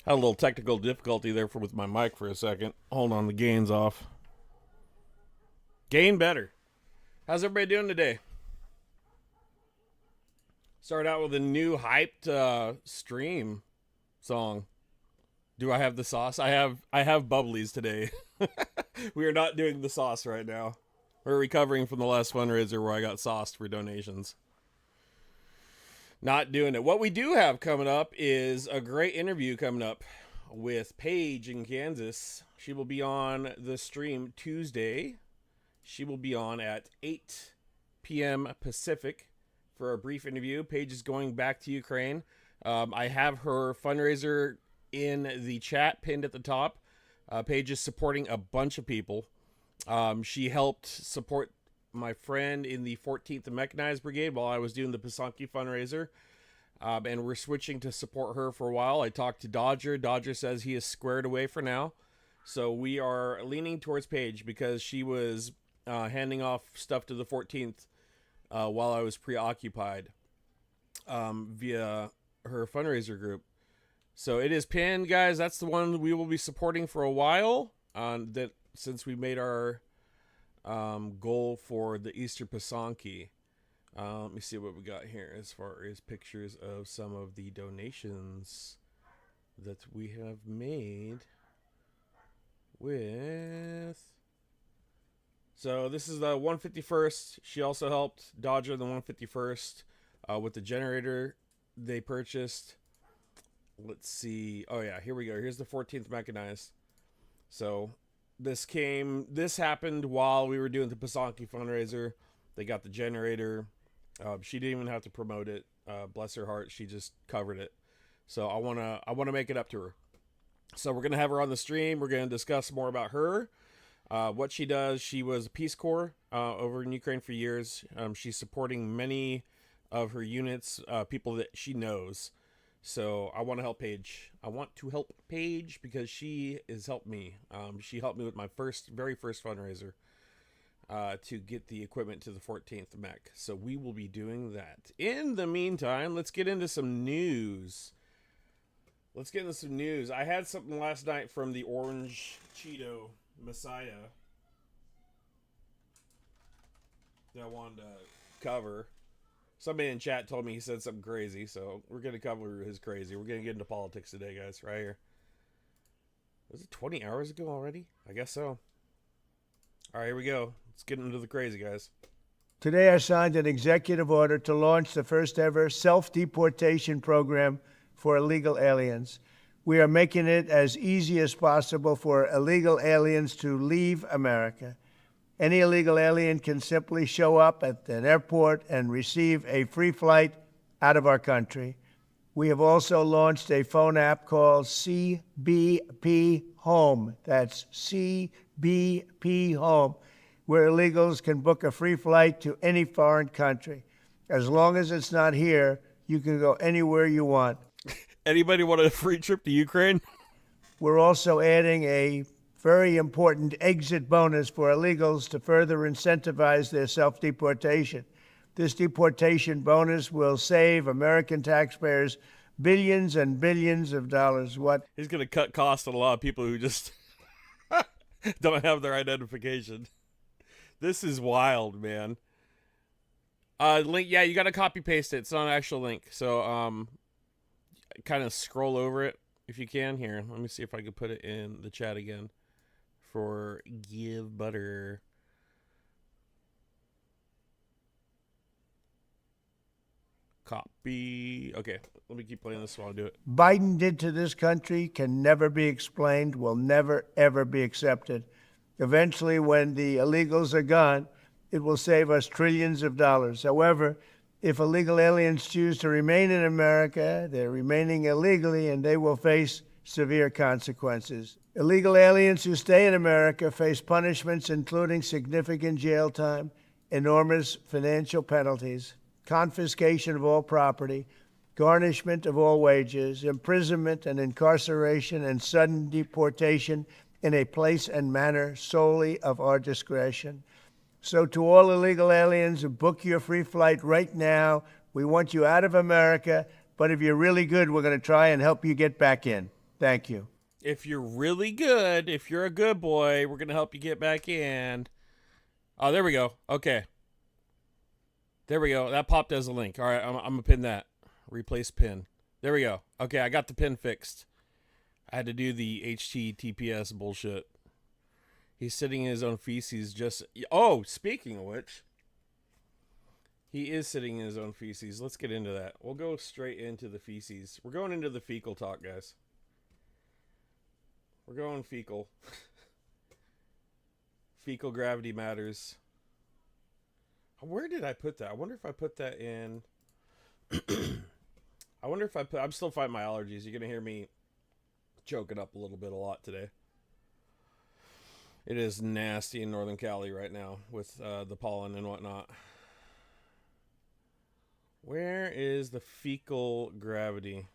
Had a little technical difficulty there with my mic for a second. Hold on, the gain's off. Gain better. How's everybody doing today? Start out with a new hyped stream song. Do I have the sauce? I have bubblies today. We are not doing the sauce right now. We're recovering from the last fundraiser where I got sauced for donations. Not doing it. What we do have coming up is a great interview coming up with Paige in Kansas. She will be on the stream Tuesday. She will be on at 8 p.m. Pacific for a brief interview. Paige is going back to Ukraine. I have her fundraiser in the chat pinned at the top. Paige is supporting a bunch of people. She helped support my friend in the 14th Mechanized Brigade while I was doing the Pasanki fundraiser. And we're switching to support her for a while. I talked to Dodger. Dodger says he is squared away for now. So we are leaning towards Paige because she was handing off stuff to the 14th while I was preoccupied via her fundraiser group. So it is pinned, guys. That's the one we will be supporting for a while. That since we made our goal for the Easter Pasanki. Let me see what we got here as far as pictures of some of the donations that we have made with. So this is the 151st. She also helped Dodger the 151st with the generator they purchased. Let's see. Oh yeah, here we go. Here's the 14th Mechanized. So this happened while we were doing the Pasanki fundraiser. They got the generator. She didn't even have to promote it. Bless her heart, she just covered it. So I wanna make it up to her. So we're gonna have her on the stream. We're gonna discuss more about her, what she does. She was a Peace Corps over in Ukraine for years. She's supporting many of her units, people that she knows. So I want to help Paige. I want to help Paige because she has helped me. She helped me with my very first fundraiser to get the equipment to the 14th mech. So we will be doing that. In the meantime, let's get into some news. I had something last night from the Orange Cheeto Messiah that I wanted to cover. Somebody in chat told me he said something crazy, so we're going to cover his crazy. We're going to get into politics today, guys, right here. Was it 20 hours ago already? I guess so. All right, here we go. Let's get into the crazy, guys. Today I signed an executive order to launch the first ever self-deportation program for illegal aliens. We are making it as easy as possible for illegal aliens to leave America. Any illegal alien can simply show up at an airport and receive a free flight out of our country. We have also launched a phone app called CBP Home. That's CBP Home, where illegals can book a free flight to any foreign country. As long as it's not here, you can go anywhere you want. Anybody want a free trip to Ukraine? We're also adding a very important exit bonus for illegals to further incentivize their self-deportation. This deportation bonus will save American taxpayers billions and billions of dollars. What? He's going to cut costs on a lot of people who just don't have their identification. This is wild, man. Link, yeah, you got to copy paste it. It's not an actual link. So, kind of scroll over it if you can. Here, let me see if I can put it in the chat again for Give Butter. Copy. Okay, let me keep playing this while I do it. Biden did to this country can never be explained, will never, ever be accepted. Eventually, when the illegals are gone, it will save us trillions of dollars. However, if illegal aliens choose to remain in America, they're remaining illegally and they will face severe consequences. Illegal aliens who stay in America face punishments including significant jail time, enormous financial penalties, confiscation of all property, garnishment of all wages, imprisonment and incarceration, and sudden deportation in a place and manner solely of our discretion. So to all illegal aliens, book your free flight right now. We want you out of America, but if you're really good, we're going to try and help you get back in. Thank you. If you're really good, if you're a good boy, we're going to help you get back in. Oh, there we go. Okay. There we go. That popped as a link. All right, I'm going to pin that. Replace pin. There we go. Okay, I got the pin fixed. I had to do the HTTPS bullshit. He's sitting in his own feces just... Oh, speaking of which, he is sitting in his own feces. Let's get into that. We'll go straight into the feces. We're going into the fecal talk, guys. We're going fecal. Fecal gravity matters. Where did I put that? I wonder if I put that in... I wonder if I put... I'm still fighting my allergies. You're going to hear me choking up a little bit a lot today. It is nasty in Northern Cali right now with the pollen and whatnot. Where is the fecal gravity?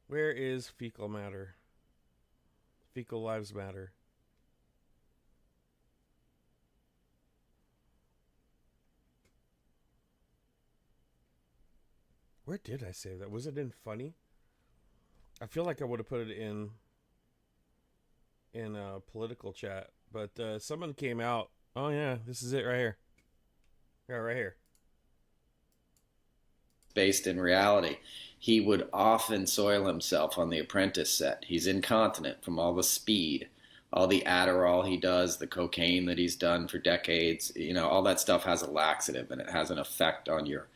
Where is fecal matter? Fecal lives matter. Where did I save that? Was it in funny? I feel like I would have put it in a political chat, but someone came out. Oh yeah, this is it right here. Yeah, right here. Based in reality, he would often soil himself on The Apprentice set. He's incontinent from all the speed, all the Adderall he does, the cocaine that he's done for decades. You know, all that stuff has a laxative, and it has an effect on your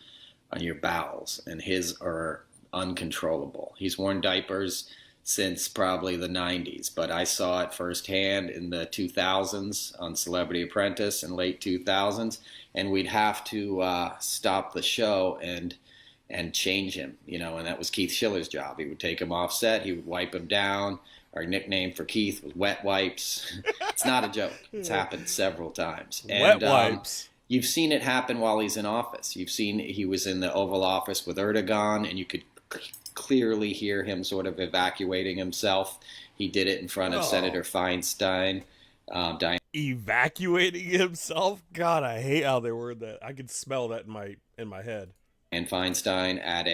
bowels, and his are uncontrollable. He's worn diapers since probably the 90s, but I saw it firsthand in the 2000s on Celebrity Apprentice in late 2000s, and we'd have to stop the show and change him, you know, and that was Keith Schiller's job. He would take him off set, he would wipe him down. Our nickname for Keith was Wet Wipes. It's not a joke. It's happened several times. Wet Wipes. You've seen it happen while he's in office. You've seen he was in the Oval Office with Erdogan, and you could clearly hear him sort of evacuating himself. He did it in front of Senator Feinstein. Evacuating himself? God, I hate how they word that. I could smell that in my head. And Feinstein at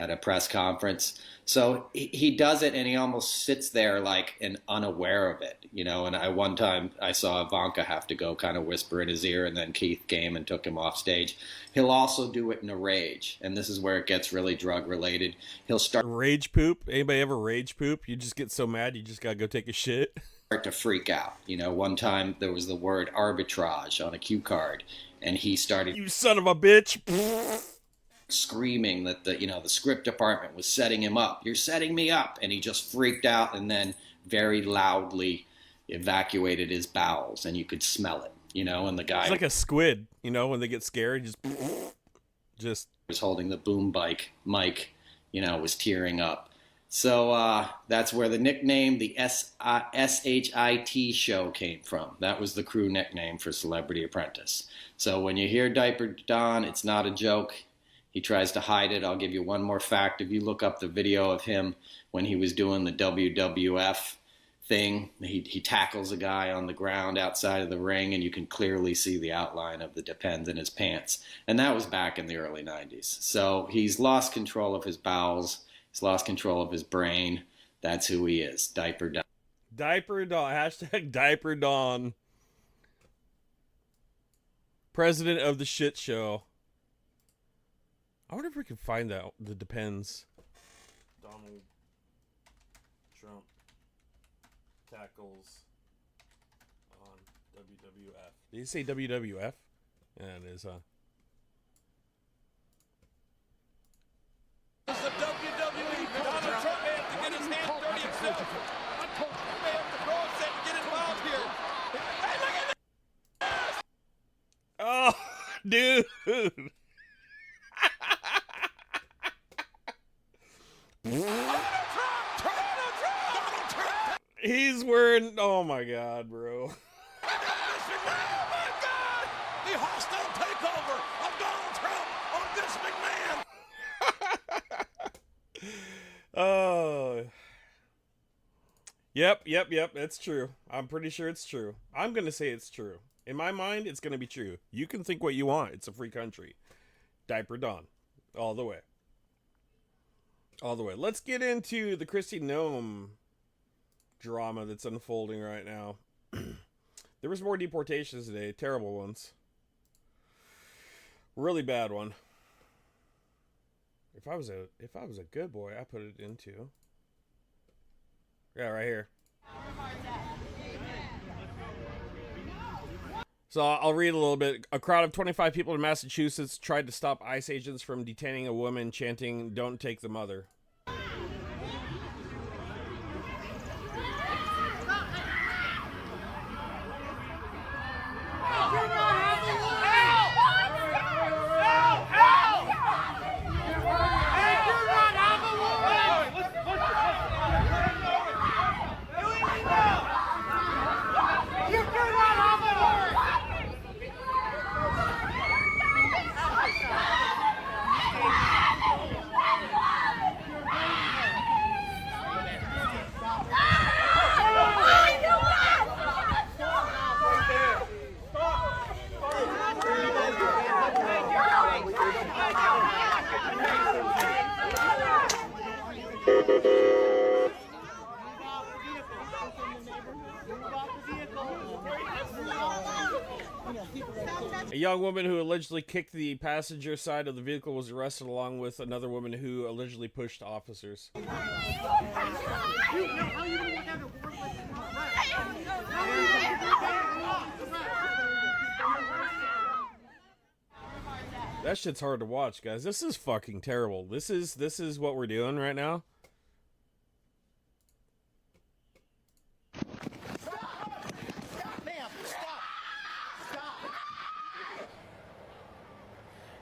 a press conference. So he does it, and he almost sits there like and unaware of it, you know. And one time I saw Ivanka have to go kind of whisper in his ear, and then Keith came and took him off stage. He'll also do it in a rage, and this is where it gets really drug related. He'll start rage poop. Anybody ever rage poop? You just get so mad you just gotta go take a shit. Start to freak out. You know, one time there was the word arbitrage on a cue card, and he started, "You son of a bitch!" screaming that the script department was setting him up. You're setting me up. And he just freaked out and then very loudly evacuated his bowels, and you could smell it, you know, and the guy... It's like a squid, you know, when they get scared, just was holding the boom mic, you know, was tearing up. So that's where the nickname, the SHIT show came from. That was the crew nickname for Celebrity Apprentice. So when you hear Diaper Don, it's not a joke. He tries to hide it. I'll give you one more fact. If you look up the video of him when he was doing the WWF thing, he tackles a guy on the ground outside of the ring, and you can clearly see the outline of the Depends in his pants. And that was back in the early 90s. So he's lost control of his bowels. He's lost control of his brain. That's who he is. Diaper Don. Diaper Don. Hashtag Diaper Don. President of the shit show. I wonder if we can find that. The Depends. Donald Trump tackles on WWF. Did you say WWF? Yeah, it is, huh? It's the WWE. Donald Trump may have to get his hands dirty himself. He may have to throw a set and get involved here. Hey, look at this! Oh, dude. He's wearing. Oh my God, bro. Oh my God! The hostile takeover of Donald Trump on Vince McMahon. Oh. Yep. That's true. I'm pretty sure it's true. I'm gonna say it's true. In my mind, it's gonna be true. You can think what you want. It's a free country. Diaper Don, all the way. All the way. Let's get into the Kristi Noem drama that's unfolding right now. There was more deportations today. Terrible ones. Really bad one. If I was a good boy, I put it into. Yeah, right here. So I'll read a little bit. A crowd of 25 people in Massachusetts tried to stop ICE agents from detaining a woman chanting, "Don't take the mother." A young woman who allegedly kicked the passenger side of the vehicle was arrested, along with another woman who allegedly pushed officers. That shit's hard to watch, guys. This is fucking terrible. This is what we're doing right now.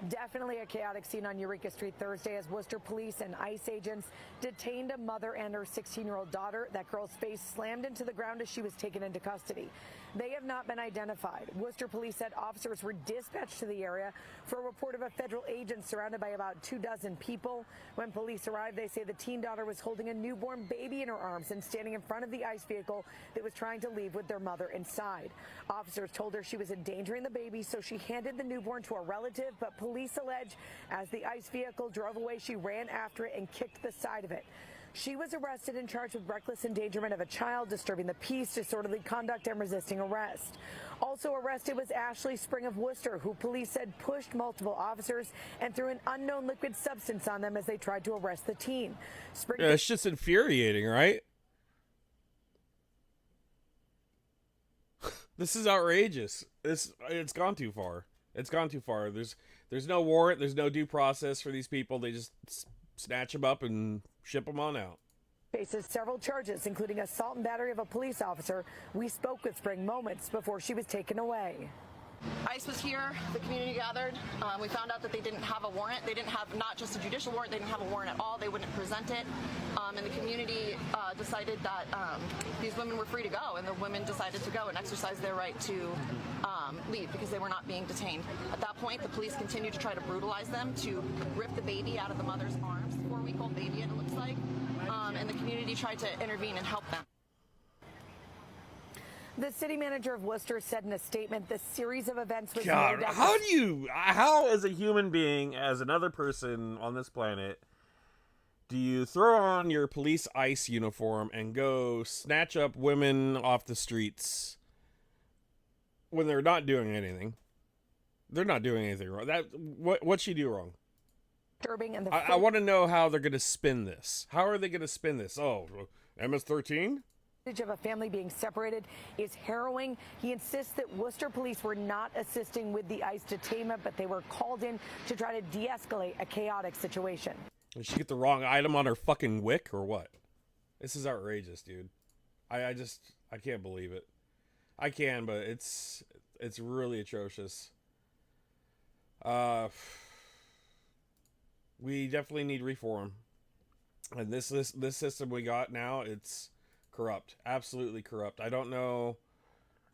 Definitely a chaotic scene on Eureka Street Thursday as Worcester police and ICE agents detained a mother and her 16-year-old daughter. That girl's face slammed into the ground as she was taken into custody. They have not been identified. Worcester police said officers were dispatched to the area for a report of a federal agent surrounded by about 24 people. When police arrived, they say the teen daughter was holding a newborn baby in her arms and standing in front of the ICE vehicle that was trying to leave with their mother inside. Officers told her she was endangering the baby, so she handed the newborn to a relative, but police allege as the ICE vehicle drove away, she ran after it and kicked the side of it. She was arrested and charged with reckless endangerment of a child, disturbing the peace, disorderly conduct, and resisting arrest. Also arrested was Ashley Spring of Worcester, who police said pushed multiple officers and threw an unknown liquid substance on them as they tried to arrest the teen. Spring Yeah, it's just infuriating, right? This is outrageous. It's gone too far. It's gone too far. There's no warrant. There's no due process for these people. They just snatch them up and ship them on out. Faces several charges, including assault and battery of a police officer. We spoke with Spring moments before she was taken away. ICE was here, the community gathered. We found out that they didn't have a warrant. They didn't have not just a judicial warrant, they didn't have a warrant at all. They wouldn't present it. And the community decided that these women were free to go, and the women decided to go and exercise their right to leave because they were not being detained. At that point, the police continued to try to brutalize them, to rip the baby out of the mother's arms, 4-week-old baby, it looks like, and the community tried to intervene and help them. The city manager of Worcester said in a statement, the series of events was God, no doubt how as a human being, as another person on this planet, do you throw on your police ICE uniform and go snatch up women off the streets when they're not doing anything? They're not doing anything wrong. What'd she do wrong? disturbing. And I want to know how they're going to spin this. How are they going to spin this? Oh, MS-13? Of a family being separated is harrowing. He insists that Worcester police were not assisting with the ICE detainment, but they were called in to try to de-escalate a chaotic situation. Did she get the wrong item on her fucking wick or what? This is outrageous, dude. I can't believe it. I can, but it's really atrocious. We definitely need reform. And this system we got now, it's corrupt. Absolutely corrupt. I don't know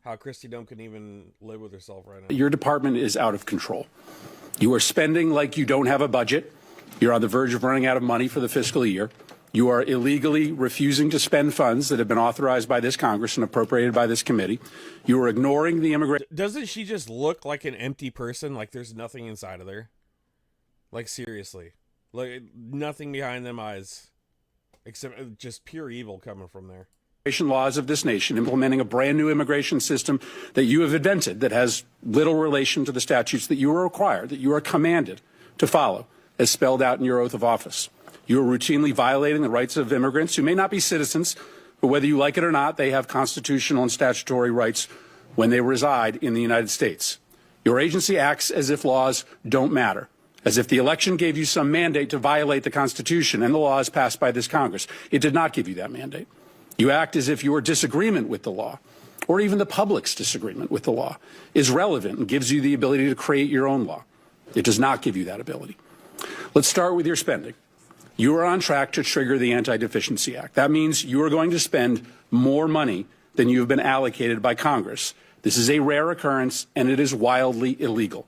how Kristi Noem can even live with herself right now. Your department is out of control. You are spending like you don't have a budget. You're on the verge of running out of money for the fiscal year. You are illegally refusing to spend funds that have been authorized by this Congress and appropriated by this committee. You are ignoring the immigration. Doesn't she just look like an empty person? Like there's nothing inside of there? Like seriously. Like nothing behind them eyes. Except just pure evil coming from there. Laws of this nation, implementing a brand new immigration system that you have invented that has little relation to the statutes that you are required, that you are commanded to follow, as spelled out in your oath of office. You are routinely violating the rights of immigrants who may not be citizens, but whether you like it or not, they have constitutional and statutory rights when they reside in the United States. Your agency acts as if laws don't matter, as if the election gave you some mandate to violate the Constitution and the laws passed by this Congress. It did not give you that mandate. You act as if your disagreement with the law, or even the public's disagreement with the law, is relevant and gives you the ability to create your own law. It does not give you that ability. Let's start with your spending. You are on track to trigger the Anti-Deficiency Act. That means you are going to spend more money than you have been allocated by Congress. This is a rare occurrence, and it is wildly illegal.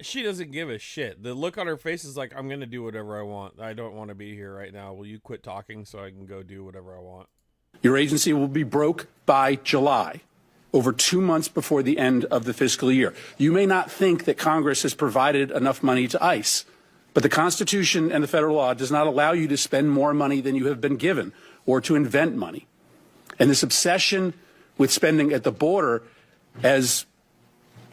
She doesn't give a shit. The look on her face is like, I'm going to do whatever I want. I don't want to be here right now. Will you quit talking so I can go do whatever I want? Your agency will be broke by July, over 2 months before the end of the fiscal year. You may not think that Congress has provided enough money to ICE, but the Constitution and the federal law does not allow you to spend more money than you have been given or to invent money. And this obsession with spending at the border, as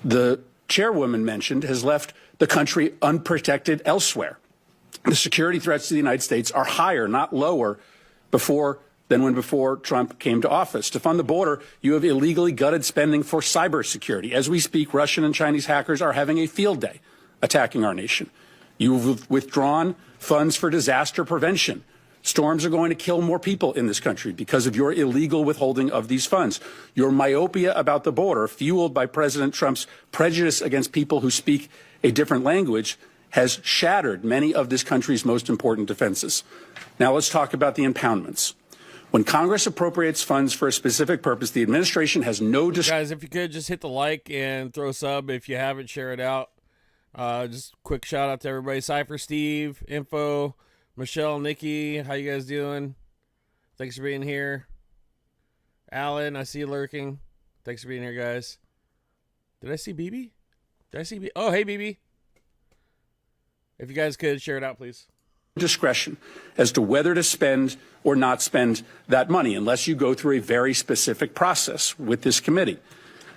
the chairwoman mentioned, has left the country unprotected elsewhere. The security threats to the United States are higher, not lower, than when before Trump came to office. To fund the border, you have illegally gutted spending for cybersecurity. As we speak, Russian and Chinese hackers are having a field day attacking our nation. You've withdrawn funds for disaster prevention. Storms are going to kill more people in this country because of your illegal withholding of these funds. Your myopia about the border, fueled by President Trump's prejudice against people who speak a different language, has shattered many of this country's most important defenses. Now let's talk about the impoundments. When Congress appropriates funds for a specific purpose, the administration has no discretion. Guys, if you could just hit the like and throw a sub. If you haven't, share it out. Just quick shout out to everybody. Cypher, Steve, Info, Michelle, Nikki, how you guys doing? Thanks for being here. Alan, I see you lurking. Thanks for being here, guys. Did I see BB? Did I see BB? Oh, hey, BB. If you guys could, share it out, please. Discretion as to whether to spend or not spend that money unless you go through a very specific process with this committee.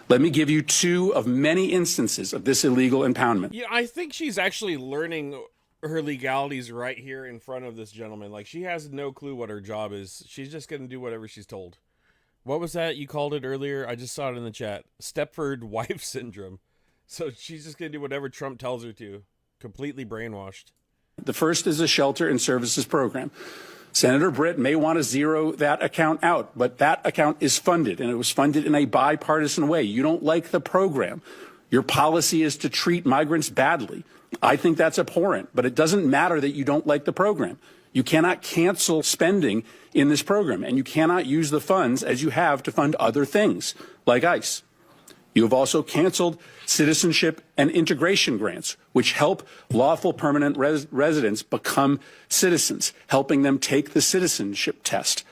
Let me give you two of many instances of this illegal impoundment. Yeah, I think she's actually learning her legalities right here in front of this gentleman. Like, she has no clue what her job is. She's just going to do whatever she's told. What was that you called it earlier? I just saw it in the chat. Stepford wife syndrome. So she's just going to do whatever Trump tells her to. Completely brainwashed. The first is a shelter and services program. Senator Britt may want to zero that account out, but that account is funded, and it was funded in a bipartisan way. You don't like the program. Your policy is to treat migrants badly. I think that's abhorrent, but it doesn't matter that you don't like the program. You cannot cancel spending in this program, and you cannot use the funds as you have to fund other things like ICE. You have also canceled citizenship and integration grants, which help lawful permanent residents become citizens, helping them take the citizenship test.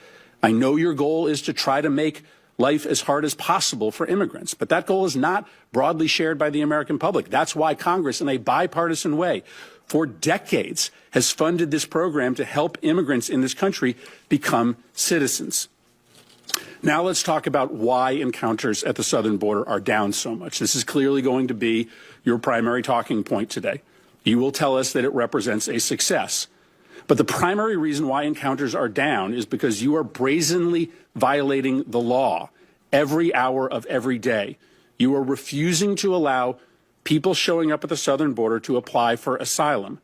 I know your goal is to try to make life as hard as possible for immigrants, but that goal is not broadly shared by the American public. That's why Congress, in a bipartisan way, for decades, has funded this program to help immigrants in this country become citizens. Now let's talk about why encounters at the southern border are down so much. This is clearly going to be your primary talking point today. You will tell us that it represents a success. But the primary reason why encounters are down is because you are brazenly violating the law every hour of every day. You are refusing to allow people showing up at the southern border to apply for asylum.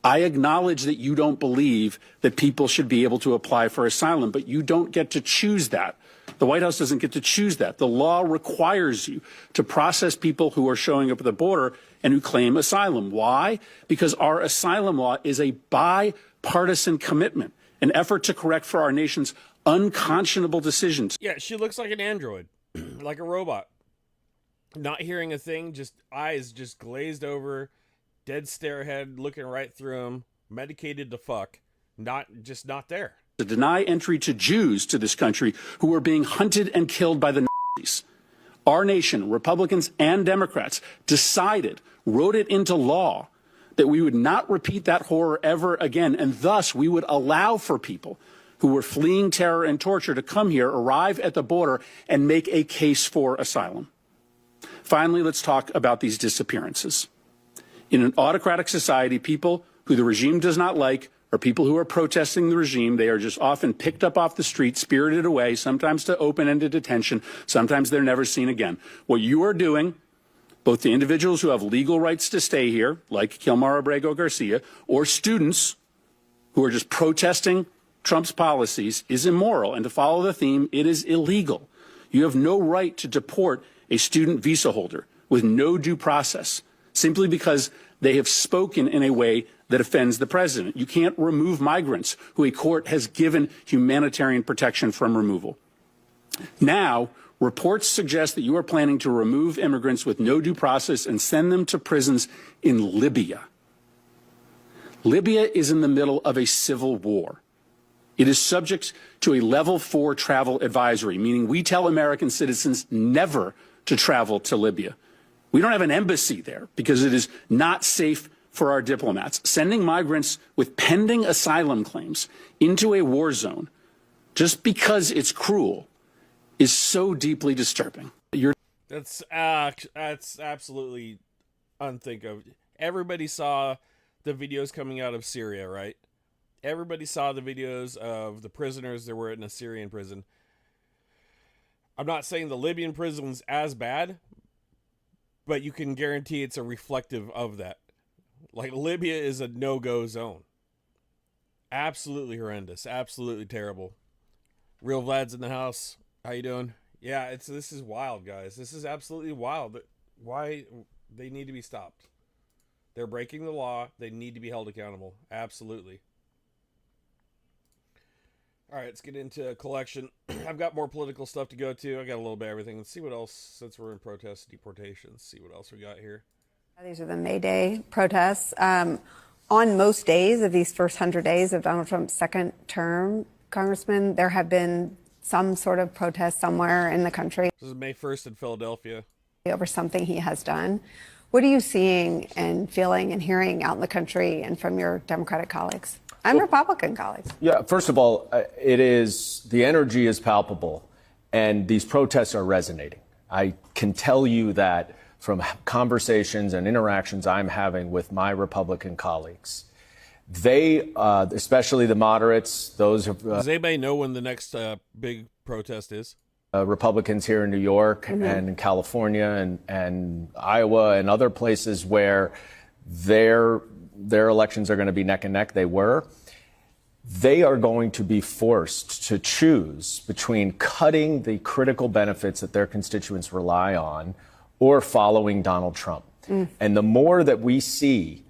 I acknowledge that you don't believe that people should be able to apply for asylum, but you don't get to choose that. The White House doesn't get to choose that. The law requires you to process people who are showing up at the border and who claim asylum. Why? Because our asylum law is a bipartisan commitment, an effort to correct for our nation's unconscionable decisions. Yeah, she looks like an android, like a robot. Not hearing a thing, just eyes just glazed over, dead stare ahead, looking right through him, medicated to fuck, not there. To deny entry to Jews to this country who are being hunted and killed by the Nazis. Our nation, Republicans and Democrats, wrote it into law that we would not repeat that horror ever again, and thus we would allow for people who were fleeing terror and torture to come here, arrive at the border, and make a case for asylum. Finally, let's talk about these disappearances. In an autocratic society, people who the regime does not like or people who are protesting the regime, they are just often picked up off the street, spirited away, sometimes to open-ended detention, sometimes they're never seen again. What you are doing, both the individuals who have legal rights to stay here, like Kilmar Abrego Garcia, or students who are just protesting Trump's policies, is immoral. And to follow the theme, it is illegal. You have no right to deport a student visa holder with no due process, simply because they have spoken in a way that offends the president. You can't remove migrants who a court has given humanitarian protection from removal. Now, reports suggest that you are planning to remove immigrants with no due process and send them to prisons in Libya. Libya is in the middle of a civil war. It is subject to a level 4 travel advisory, meaning we tell American citizens never to travel to Libya. We don't have an embassy there because it is not safe for our diplomats. Sending migrants with pending asylum claims into a war zone just because it's cruel is so deeply disturbing. That's absolutely unthinkable. Everybody saw the videos coming out of Syria, right? Everybody saw the videos of the prisoners that were in a Syrian prison. I'm not saying the Libyan prison's as bad, but you can guarantee it's a reflective of that. Like, Libya is a no-go zone. Absolutely horrendous. Absolutely terrible. Real Vlad's in the house. How you doing? Yeah, this is wild, guys. This is absolutely wild. Why they need to be stopped. They're breaking the law. They need to be held accountable. Absolutely. All right, let's get into a collection. I've got more political stuff to go to. I got a little bit of everything. Let's see what else, since we're in protest, deportations, see what else we got here. These are the May Day protests. On most days of these first 100 days of Donald Trump's second term, Congressman, there have been some sort of protest somewhere in the country. This is May 1st in Philadelphia. Over something he has done. What are you seeing and feeling and hearing out in the country and from your Democratic colleagues and Republican colleagues? Yeah, first of all, the energy is palpable and these protests are resonating. I can tell you that from conversations and interactions I'm having with my Republican colleagues. They, especially the moderates, those who... Does anybody know when the next big protest is? Republicans here in New York and in California and Iowa and other places where their elections are going to be neck and neck, they were. They are going to be forced to choose between cutting the critical benefits that their constituents rely on or following Donald Trump. And the more that we see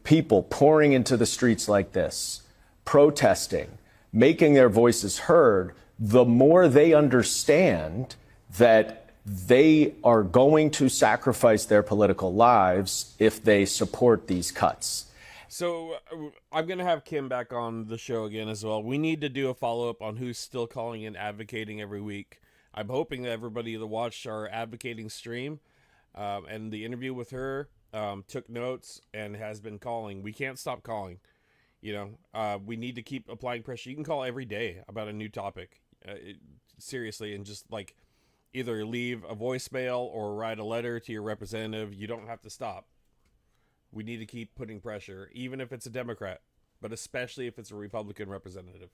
people pouring into the streets like this, protesting, making their voices heard, the more they understand that they are going to sacrifice their political lives if they support these cuts. So I'm going to have Kim back on the show again as well. We need to do a follow-up on who's still calling and advocating every week. I'm hoping that everybody that watched our advocating stream and the interview with her took notes and has been calling. We can't stop calling. We need to keep applying pressure. You can call every day about a new topic. Seriously, and just like either leave a voicemail or write a letter to your representative. You don't have to stop. We need to keep putting pressure, even if it's a Democrat, but especially if it's a Republican representative.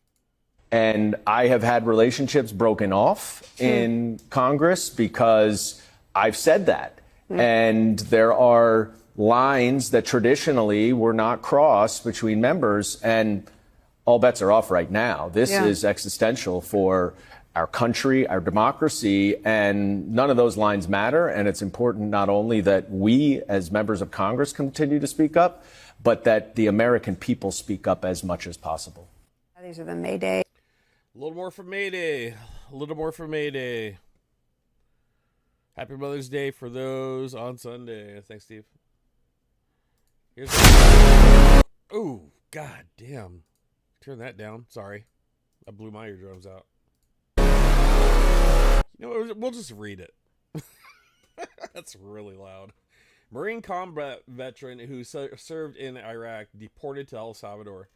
And I have had relationships broken off in Congress because I've said that. And there are lines that traditionally were not crossed between members, and all bets are off right now. This is existential for our country, our democracy, and none of those lines matter. And it's important not only that we as members of Congress continue to speak up, but that the American people speak up as much as possible. These are the May Day. A little more for May Day. A little more for May Day. Happy Mother's Day for those on Sunday. Thanks, Steve. Here's oh, god damn. Turn that down. Sorry. I blew my eardrums out. We'll just read it. That's really loud. Marine combat veteran who served in Iraq deported to El Salvador.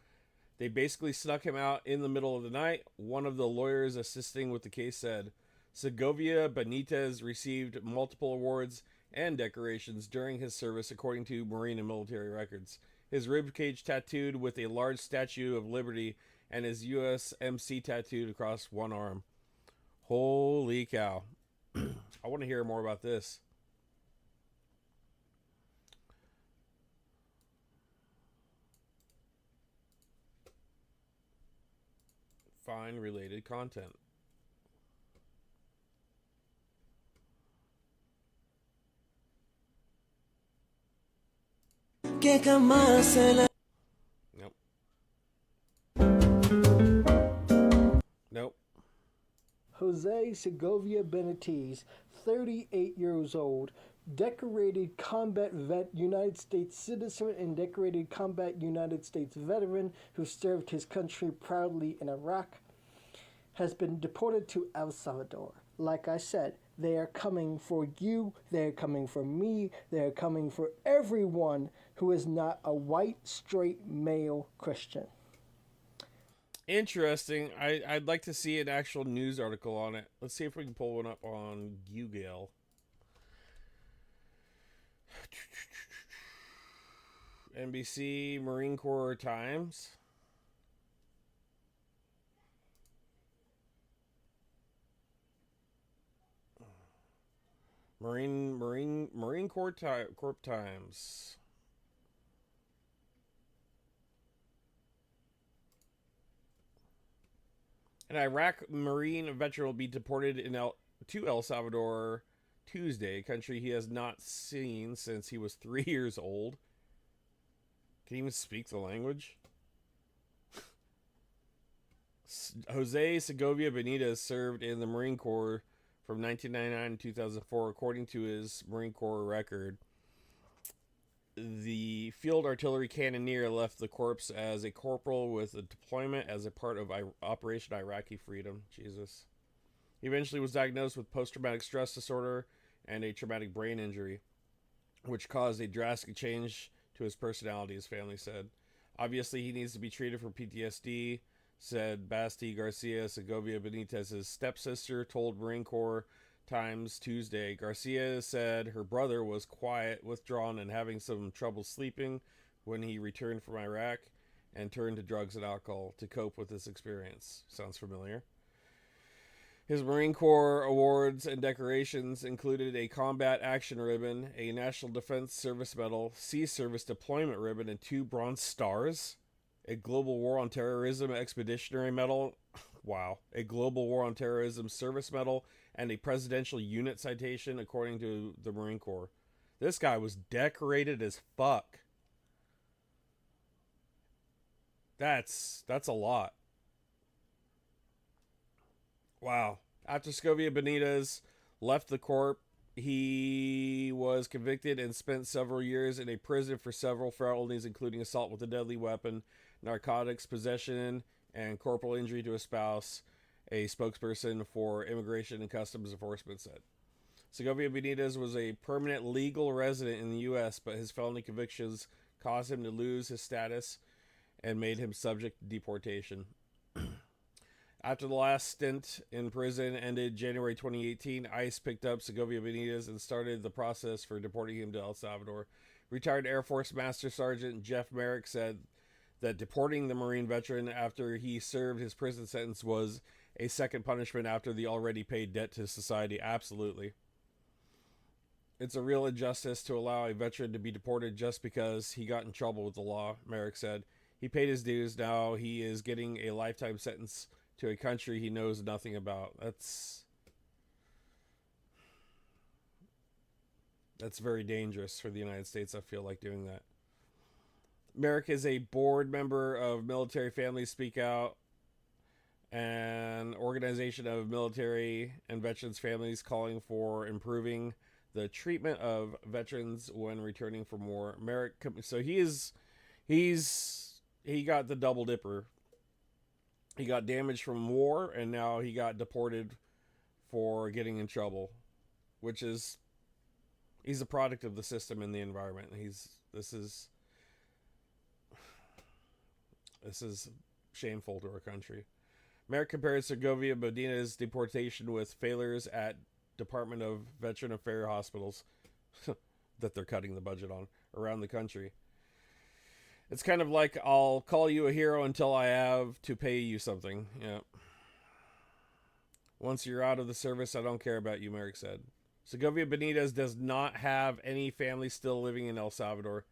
They basically snuck him out in the middle of the night. One of the lawyers assisting with the case said, Segovia Benitez received multiple awards and decorations during his service, according to Marine and military records. His ribcage tattooed with a large Statue of Liberty and his USMC tattooed across one arm. Holy cow. I want to hear more about this. Find related content. Nope. Nope. Jose Segovia Benitez, 38 years old, decorated combat vet, United States citizen, and decorated combat United States veteran who served his country proudly in Iraq, has been deported to El Salvador. Like I said, they are coming for you, they are coming for me, they are coming for everyone who is not a white, straight, male Christian. Interesting. I'd like to see an actual news article on it. Let's see if we can pull one up on Google. NBC Marine Corps Times. Marine Corps Times. An Iraq Marine veteran will be deported to El Salvador Tuesday, a country he has not seen since he was 3 years old. Can he even speak the language? Jose Segovia Benitez served in the Marine Corps from 1999 to 2004, according to his Marine Corps record. The field artillery cannoneer left the corps as a corporal with a deployment as a part of Operation Iraqi Freedom. Jesus. He eventually was diagnosed with post-traumatic stress disorder and a traumatic brain injury, which caused a drastic change to his personality, his family said. Obviously, he needs to be treated for PTSD, said Basti Garcia, Segovia Benitez's stepsister, told Marine Corps Times Tuesday. Garcia said her brother was quiet, withdrawn, and having some trouble sleeping when he returned from Iraq and turned to drugs and alcohol to cope with this experience. Sounds familiar. His Marine Corps awards and decorations included a Combat Action Ribbon, a National Defense Service Medal, Sea Service Deployment Ribbon, and 2 Bronze Stars, a Global War on Terrorism Expeditionary Medal, wow, a Global War on Terrorism Service Medal, and a Presidential Unit Citation, according to the Marine Corps. This guy was decorated as fuck. That's a lot. Wow. After Scovia Benitez left the corp, he was convicted and spent several years in a prison for several felonies, including assault with a deadly weapon, narcotics possession, and corporal injury to a spouse, a spokesperson for Immigration and Customs Enforcement said. Segovia Benitez was a permanent legal resident in the U.S., but his felony convictions caused him to lose his status and made him subject to deportation. After the last stint in prison ended January 2018, ICE picked up Segovia Benitez and started the process for deporting him to El Salvador. Retired Air Force Master Sergeant Jeff Merrick said that deporting the Marine veteran after he served his prison sentence was a second punishment after the already paid debt to society. Absolutely. It's a real injustice to allow a veteran to be deported just because he got in trouble with the law, Merrick said. He paid his dues. Now he is getting a lifetime sentence to a country he knows nothing about. That's very dangerous for the United States, I feel like, doing that. Merrick is a board member of Military Families Speak Out, an organization of military and veterans families calling for improving the treatment of veterans when returning from war. Merrick, so he got the double dipper. He got damaged from war, and now he got deported for getting in trouble, which is, he's a product of the system and the environment. This is shameful to our country. Merrick compared Segovia Benitez's deportation with failures at Department of Veteran Affairs hospitals that they're cutting the budget on around the country. It's kind of like, I'll call you a hero until I have to pay you something. Yeah. Once you're out of the service, I don't care about you, Merrick said. Segovia Benitez does not have any family still living in El Salvador.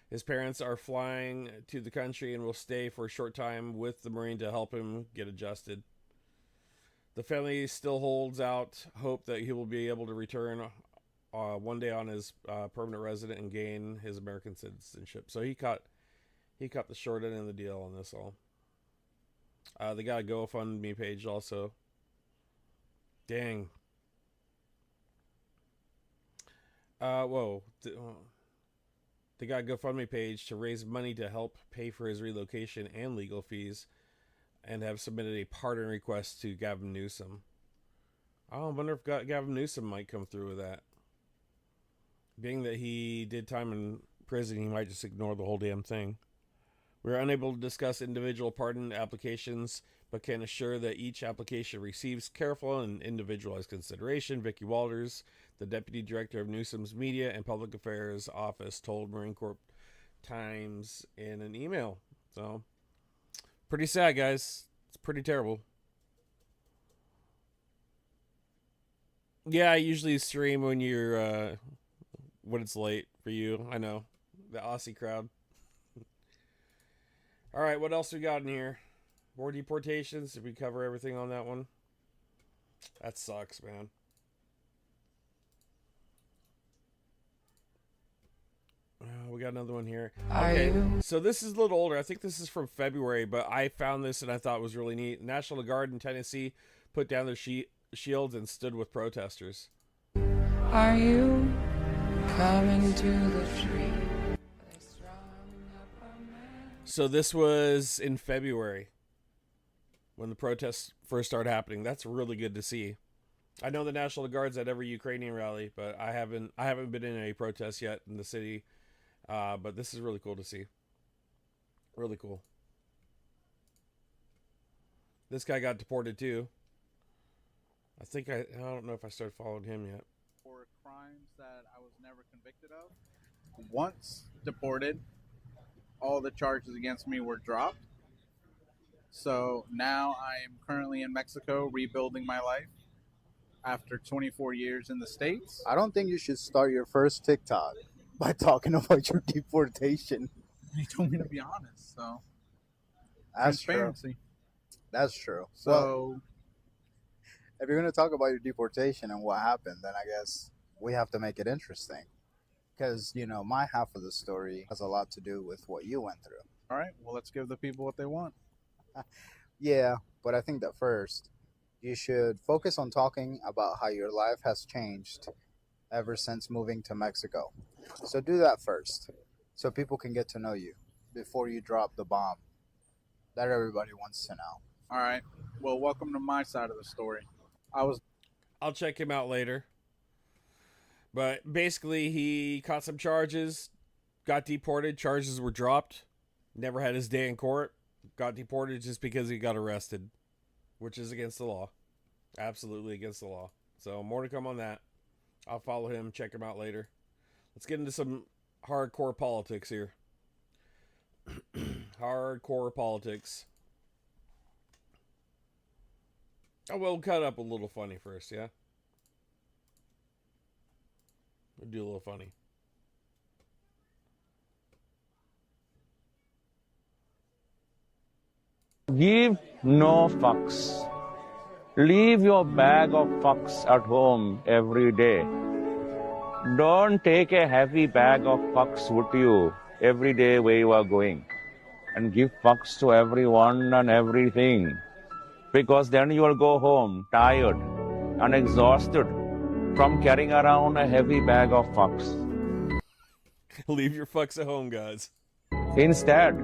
His parents are flying to the country and will stay for a short time with the Marine to help him get adjusted. The family still holds out hope that he will be able to return one day on his permanent resident and gain his American citizenship. So he caught the short end of the deal on this all. They got a GoFundMe page also. Dang. Whoa. They got a GoFundMe page to raise money to help pay for his relocation and legal fees, and have submitted a pardon request to Gavin Newsom. I wonder if Gavin Newsom might come through with that. Being that he did time in prison, he might just ignore the whole damn thing. We are unable to discuss individual pardon applications, but can assure that each application receives careful and individualized consideration. Vicky Walters, the Deputy Director of Newsom's Media and Public Affairs Office, told Marine Corps Times in an email. So, pretty sad, guys. It's pretty terrible. Yeah, I usually stream when you're, when it's late for you. I know. The Aussie crowd. All right, what else we got in here? More deportations. Did we cover everything on that one? That sucks, man. We got another one here. Okay, so this is a little older. I think this is from February, but I found this and I thought it was really neat. National Guard in Tennessee put down their shields and stood with protesters. Are you coming to the tree? So this was in February when the protests first started happening. That's really good to see. I know the National Guard's at every Ukrainian rally, but I haven't been in a protest yet in the city. But this is really cool to see. Really cool. This guy got deported too. I don't know if I started following him yet. For crimes that I was never convicted of. Once deported, all the charges against me were dropped. So now I am currently in Mexico rebuilding my life after 24 years in the States. I don't think you should start your first TikTok by talking about your deportation. He told me to be honest, so that's transparency. True. That's true. So well, if you're going to talk about your deportation and what happened, then I guess we have to make it interesting. Because, my half of the story has a lot to do with what you went through. All right, well, let's give the people what they want. Yeah, but I think that first, you should focus on talking about how your life has changed ever since moving to Mexico. So do that first, so people can get to know you before you drop the bomb that everybody wants to know. All right, well, welcome to my side of the story. I'll check him out later. But basically, he caught some charges, got deported, charges were dropped, never had his day in court, got deported just because he got arrested, which is against the law. Absolutely against the law. So more to come on that. I'll follow him, check him out later. Let's get into some hardcore politics here. Hardcore politics. Oh, we'll cut up a little funny first, yeah? We'll do a little funny. Give no fucks. Leave your bag of fucks at home every day. Don't take a heavy bag of fucks with you every day where you are going. And give fucks to everyone and everything. Because then you will go home tired and exhausted from carrying around a heavy bag of fucks. Leave your fucks at home, guys. Instead,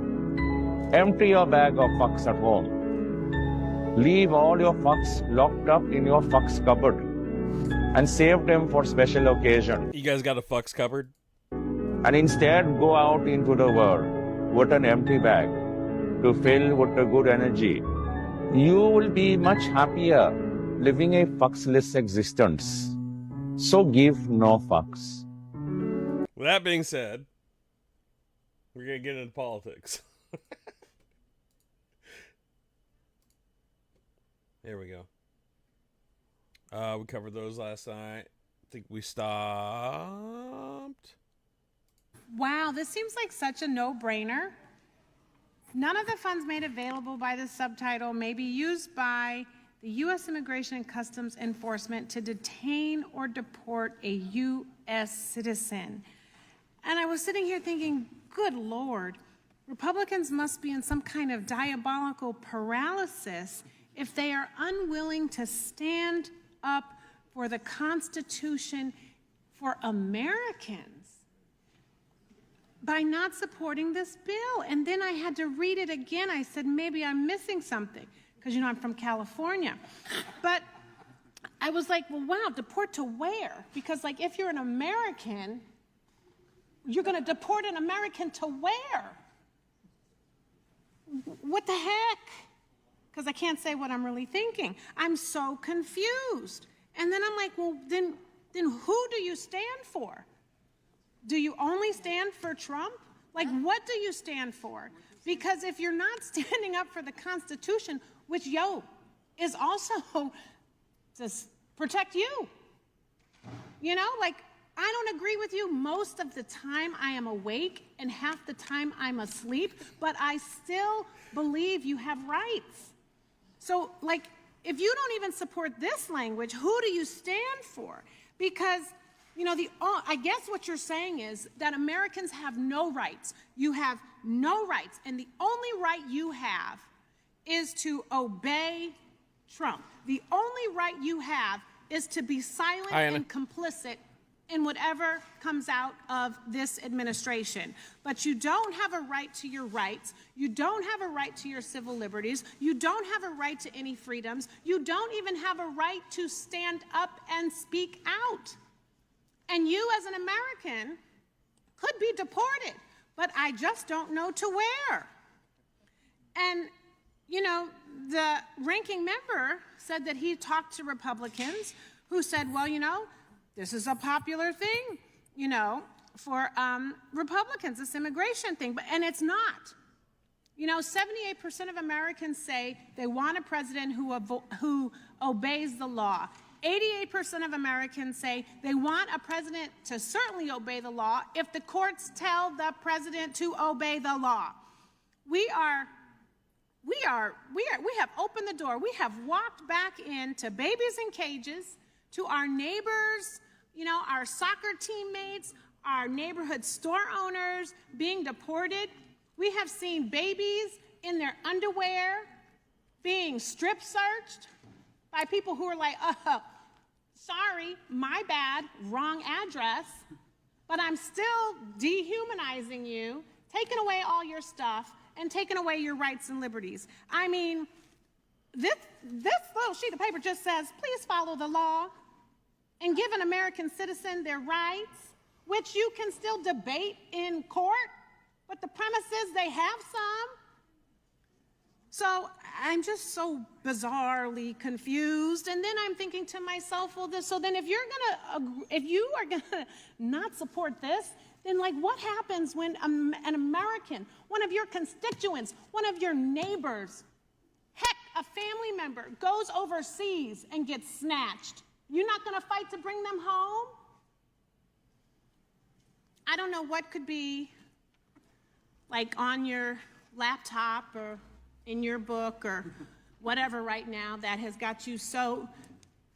empty your bag of fucks at home. Leave all your fucks locked up in your fucks cupboard and save them for special occasion. You guys got a fucks cupboard? And instead go out into the world with an empty bag to fill with a good energy. You will be much happier living a fucksless existence. So give no fucks. With that being said, we're going to get into politics. There we go. We covered those last night. I think we stopped. Wow, this seems like such a no-brainer. None of the funds made available by the subtitle may be used by the U.S. Immigration and Customs Enforcement to detain or deport a U.S. citizen. And I was sitting here thinking, good Lord, Republicans must be in some kind of diabolical paralysis if they are unwilling to stand up for the Constitution for Americans by not supporting this bill. And then I had to read it again. I said, maybe I'm missing something, because, you know, I'm from California. But I was like, well, wow, deport to where? Because, like, if you're an American, you're going to deport an American to where? What the heck? Because I can't say what I'm really thinking. I'm so confused. And then I'm like, well, then who do you stand for? Do you only stand for Trump? Like, what do you stand for? Because if you're not standing up for the Constitution, which, is also to protect you. You know, like, I don't agree with you most of the time I am awake and half the time I'm asleep, but I still believe you have rights. So, like, if you don't even support this language, who do you stand for? Because, you know, I guess what you're saying is that Americans have no rights. You have no rights. And the only right you have is to obey Trump. The only right you have is to be silent and complicit in whatever comes out of this administration. But you don't have a right to your rights. You don't have a right to your civil liberties. You don't have a right to any freedoms. You don't even have a right to stand up and speak out. And you, as an American, could be deported, but I just don't know to where. And, you know, the ranking member said that he talked to Republicans who said, well, you know, this is a popular thing, you know, for Republicans, this immigration thing, and it's not. You know, 78% of Americans say they want a president who obeys the law. 88% of Americans say they want a president to certainly obey the law if the courts tell the president to obey the law. We have opened the door. We have walked back into babies in cages, to our neighbors, you know, our soccer teammates, our neighborhood store owners being deported. We have seen babies in their underwear being strip searched by people who are like, sorry, my bad, wrong address, but I'm still dehumanizing you, taking away all your stuff, and taking away your rights and liberties. I mean, this little sheet of paper just says, please follow the law and give an American citizen their rights, which you can still debate in court, but the premise is they have some. So I'm just so bizarrely confused. And then I'm thinking to myself, well, so then if you are gonna not support this, then like what happens when an American, one of your constituents, one of your neighbors, heck, a family member goes overseas and gets snatched? You're not gonna fight to bring them home? I don't know what could be like on your laptop or in your book or whatever right now that has got you so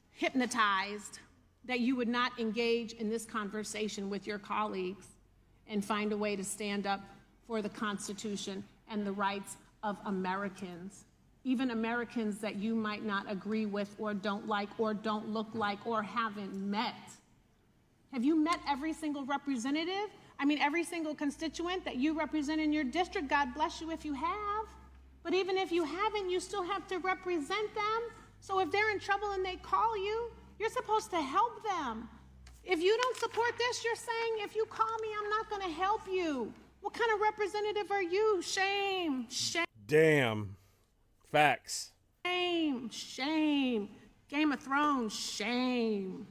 hypnotized that you would not engage in this conversation with your colleagues and find a way to stand up for the Constitution and the rights of Americans, even Americans that you might not agree with or don't like or don't look like or haven't met. Have you met every single representative? I mean, every single constituent that you represent in your district? God bless you if you have. But even if you haven't, you still have to represent them. So if they're in trouble and they call you, you're supposed to help them. If you don't support this, you're saying, if you call me, I'm not going to help you. What kind of representative are you? Shame, shame. Damn. Facts. Shame, shame. Game of Thrones, shame.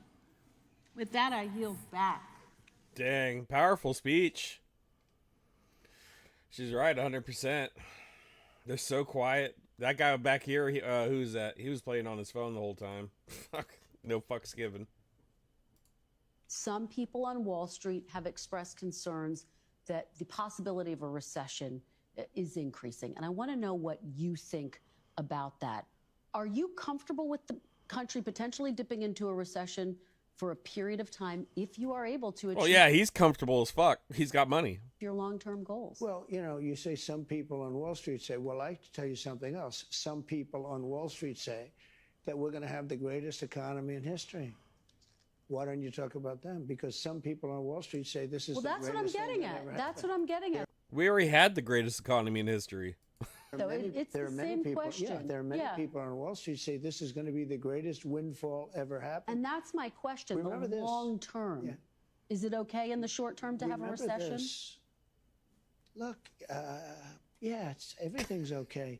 With that, I yield back. Dang. Powerful speech. She's right, 100%. They're so quiet. That guy back here, who's that? He was playing on his phone the whole time. Fuck. No fucks given. Some people on Wall Street have expressed concerns that the possibility of a recession is increasing. And I want to know what you think about that. Are you comfortable with the country potentially dipping into a recession for a period of time if you are able to achieve yeah, he's comfortable as fuck. He's got money. your long-term goals? Well, you say some people on Wall Street say, well, I tell you something else. Some people on Wall Street say that we're going to have the greatest economy in history. Why don't you talk about them? Because some people on Wall Street say this is the greatest thing that ever happened. Well, that's what I'm getting at. That's what I'm getting at. We already had the greatest economy in history. So it's the same question. Yeah, there are many people on Wall Street say this is going to be the greatest windfall ever happened. And that's my question. Remember the this. long term. Yeah. Is it okay in the short term to have a recession? This. Look, everything's okay.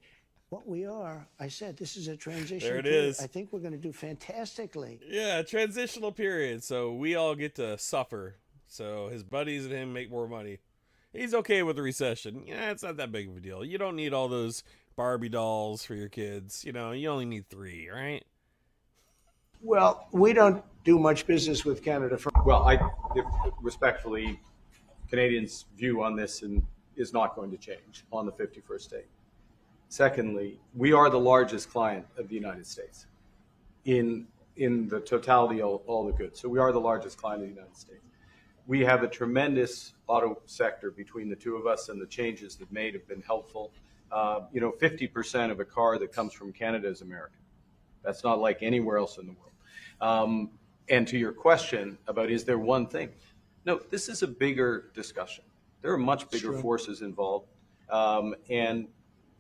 What we are, I said, this is a transition There it period. is. I think we're going to do fantastically. Yeah, transitional period. So we all get to suffer. So his buddies and him make more money. He's okay with the recession. Yeah, it's not that big of a deal. You don't need all those Barbie dolls for your kids. You only need 3, right? Well, we don't do much business with Canada. Respectfully, Canadians' view on this is not going to change on the 51st day. Secondly, we are the largest client of the United States in the totality of all the goods. So we are the largest client of the United States. We have a tremendous auto sector between the two of us, and the changes that made have been helpful. 50% of a car that comes from Canada is American. That's not like anywhere else in the world. And to your question about is there one thing? No, this is a bigger discussion. There are much bigger forces involved, and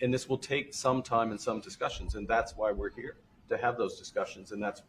this will take some time and some discussions, and that's why we're here, to have those discussions, and that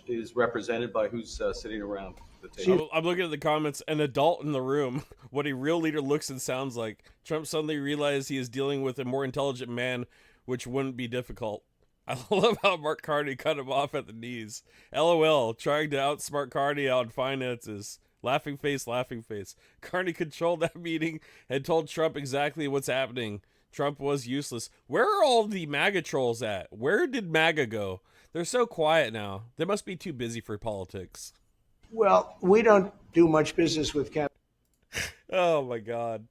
is represented by who's sitting around the table. I'm looking at the comments. An adult in the room. What a real leader looks and sounds like. Trump suddenly realized he is dealing with a more intelligent man, which wouldn't be difficult. I love how Mark Carney cut him off at the knees. LOL, trying to outsmart Carney on finances. Laughing face, laughing face. Carney controlled that meeting and told Trump exactly what's happening. Trump was useless. Where are all the MAGA trolls at? Where did MAGA go? They're so quiet now. They must be too busy for politics. Well, we don't do much business with Canada. Oh, my God.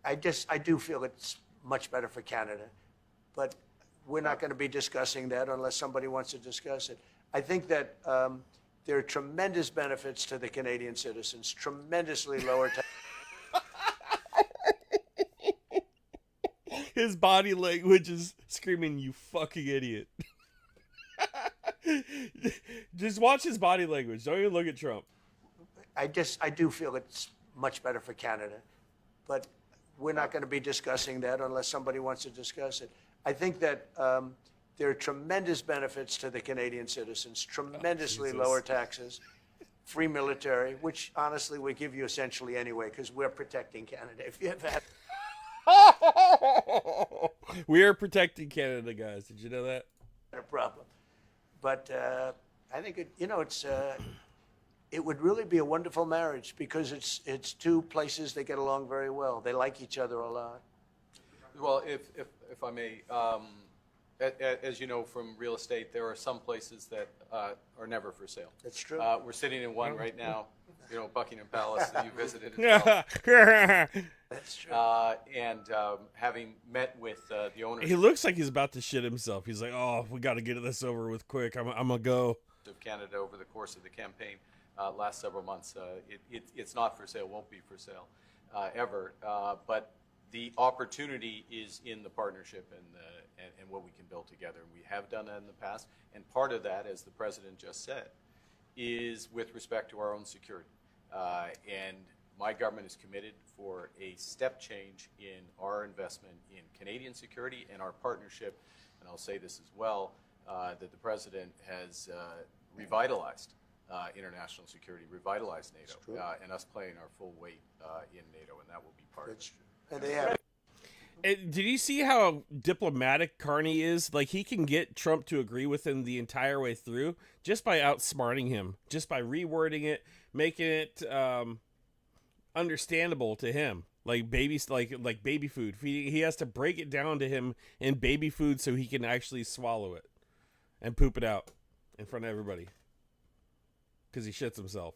I do feel it's much better for Canada, but we're not going to be discussing that unless somebody wants to discuss it. I think that there are tremendous benefits to the Canadian citizens, tremendously lower tax. His body language is screaming, "You fucking idiot." Just watch his body language. Don't even look at Trump. I do feel it's much better for Canada, but we're not going to be discussing that unless somebody wants to discuss it. I think that there are tremendous benefits to the Canadian citizens, tremendously lower taxes, free military, which honestly we give you essentially anyway because we're protecting Canada. If you have that. We are protecting Canada, guys. Did you know that? A problem. But I think it would really be a wonderful marriage because it's two places that get along very well. They like each other a lot. Well, if I may, as you know from real estate, there are some places that are never for sale. That's true. We're sitting in one right now, Buckingham Palace that you visited as well. That's true. And having met with the owner, He looks like he's about to shit himself. He's like, "Oh, we got to get this over with quick. I'm gonna go." Of Canada over the course of the campaign last several months, it's not for sale, won't be for sale ever. But the opportunity is in the partnership and what we can build together. And we have done that in the past. And part of that, as the president just said, is with respect to our own security. And my government is committed for a step change in our investment in Canadian security and our partnership. And I'll say this as well, that the president has revitalized international security, revitalized NATO, and us playing our full weight in NATO, and that will be part of it. And they have. Did you see how diplomatic Carney is? Like, he can get Trump to agree with him the entire way through just by outsmarting him, just by rewording it, making it understandable to him, like babies, like baby food. He has to break it down to him in baby food so he can actually swallow it and poop it out in front of everybody because he shits himself.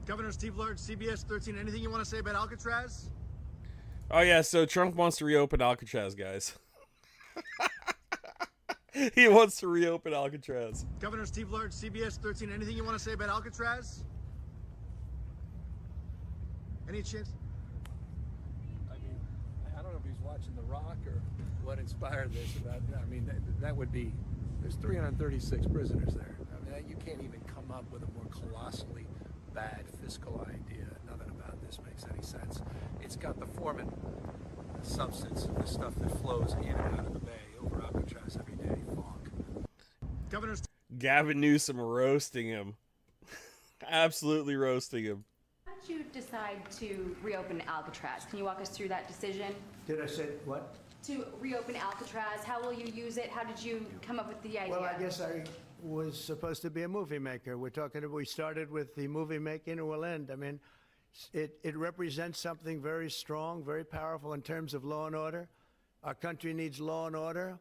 Governor Steve Lord, CBS 13. Anything you want to say about Alcatraz? Oh yeah, so Trump wants to reopen Alcatraz, guys. He wants to reopen Alcatraz. Governor Steve Lord, CBS 13. Anything you want to say about Alcatraz? Any chance? I mean, I don't know if he's watching The Rock or what inspired this. I mean, that would be. There's 336 prisoners there. I mean, you can't even come up with a more colossally bad fiscal idea. Nothing about this makes any sense. It's got the form and substance of the stuff that flows in and out of the bay over Alcatraz every day. Fog. Governor Gavin Newsom roasting him. Absolutely roasting him. How did you decide to reopen Alcatraz? Can you walk us through that decision? Did I say what? To reopen Alcatraz, how will you use it? How did you come up with the idea? Well, I guess I was supposed to be a movie maker. We started with the movie making and we'll end. I mean, it represents something very strong, very powerful in terms of law and order. Our country needs law and order.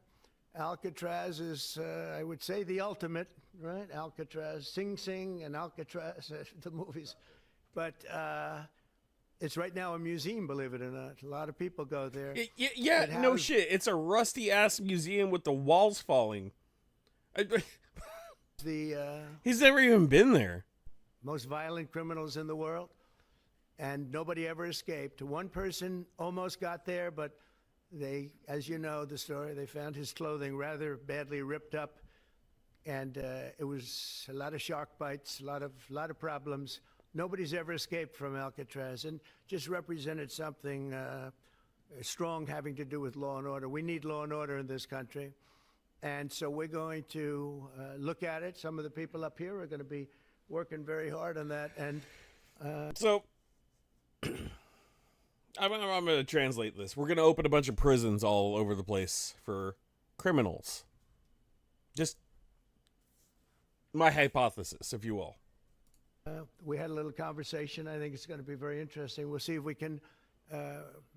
Alcatraz is, I would say, the ultimate, right? Alcatraz, Sing Sing and Alcatraz, the movies. But it's right now a museum, believe it or not. A lot of people go there. Yeah, no shit. It's a rusty-ass museum with the walls falling. He's never even been there. Most violent criminals in the world, and nobody ever escaped. One person almost got there, but they, as you know the story, they found his clothing rather badly ripped up, and it was a lot of shark bites, a lot of problems. Nobody's ever escaped from Alcatraz, and just represented something strong having to do with law and order. We need law and order in this country, and so we're going to look at it. Some of the people up here are going to be working very hard on that, and so I'm going to translate this. We're going to open a bunch of prisons all over the place for criminals. Just my hypothesis, if you will. We had a little conversation. I think it's going to be very interesting. We'll see if we can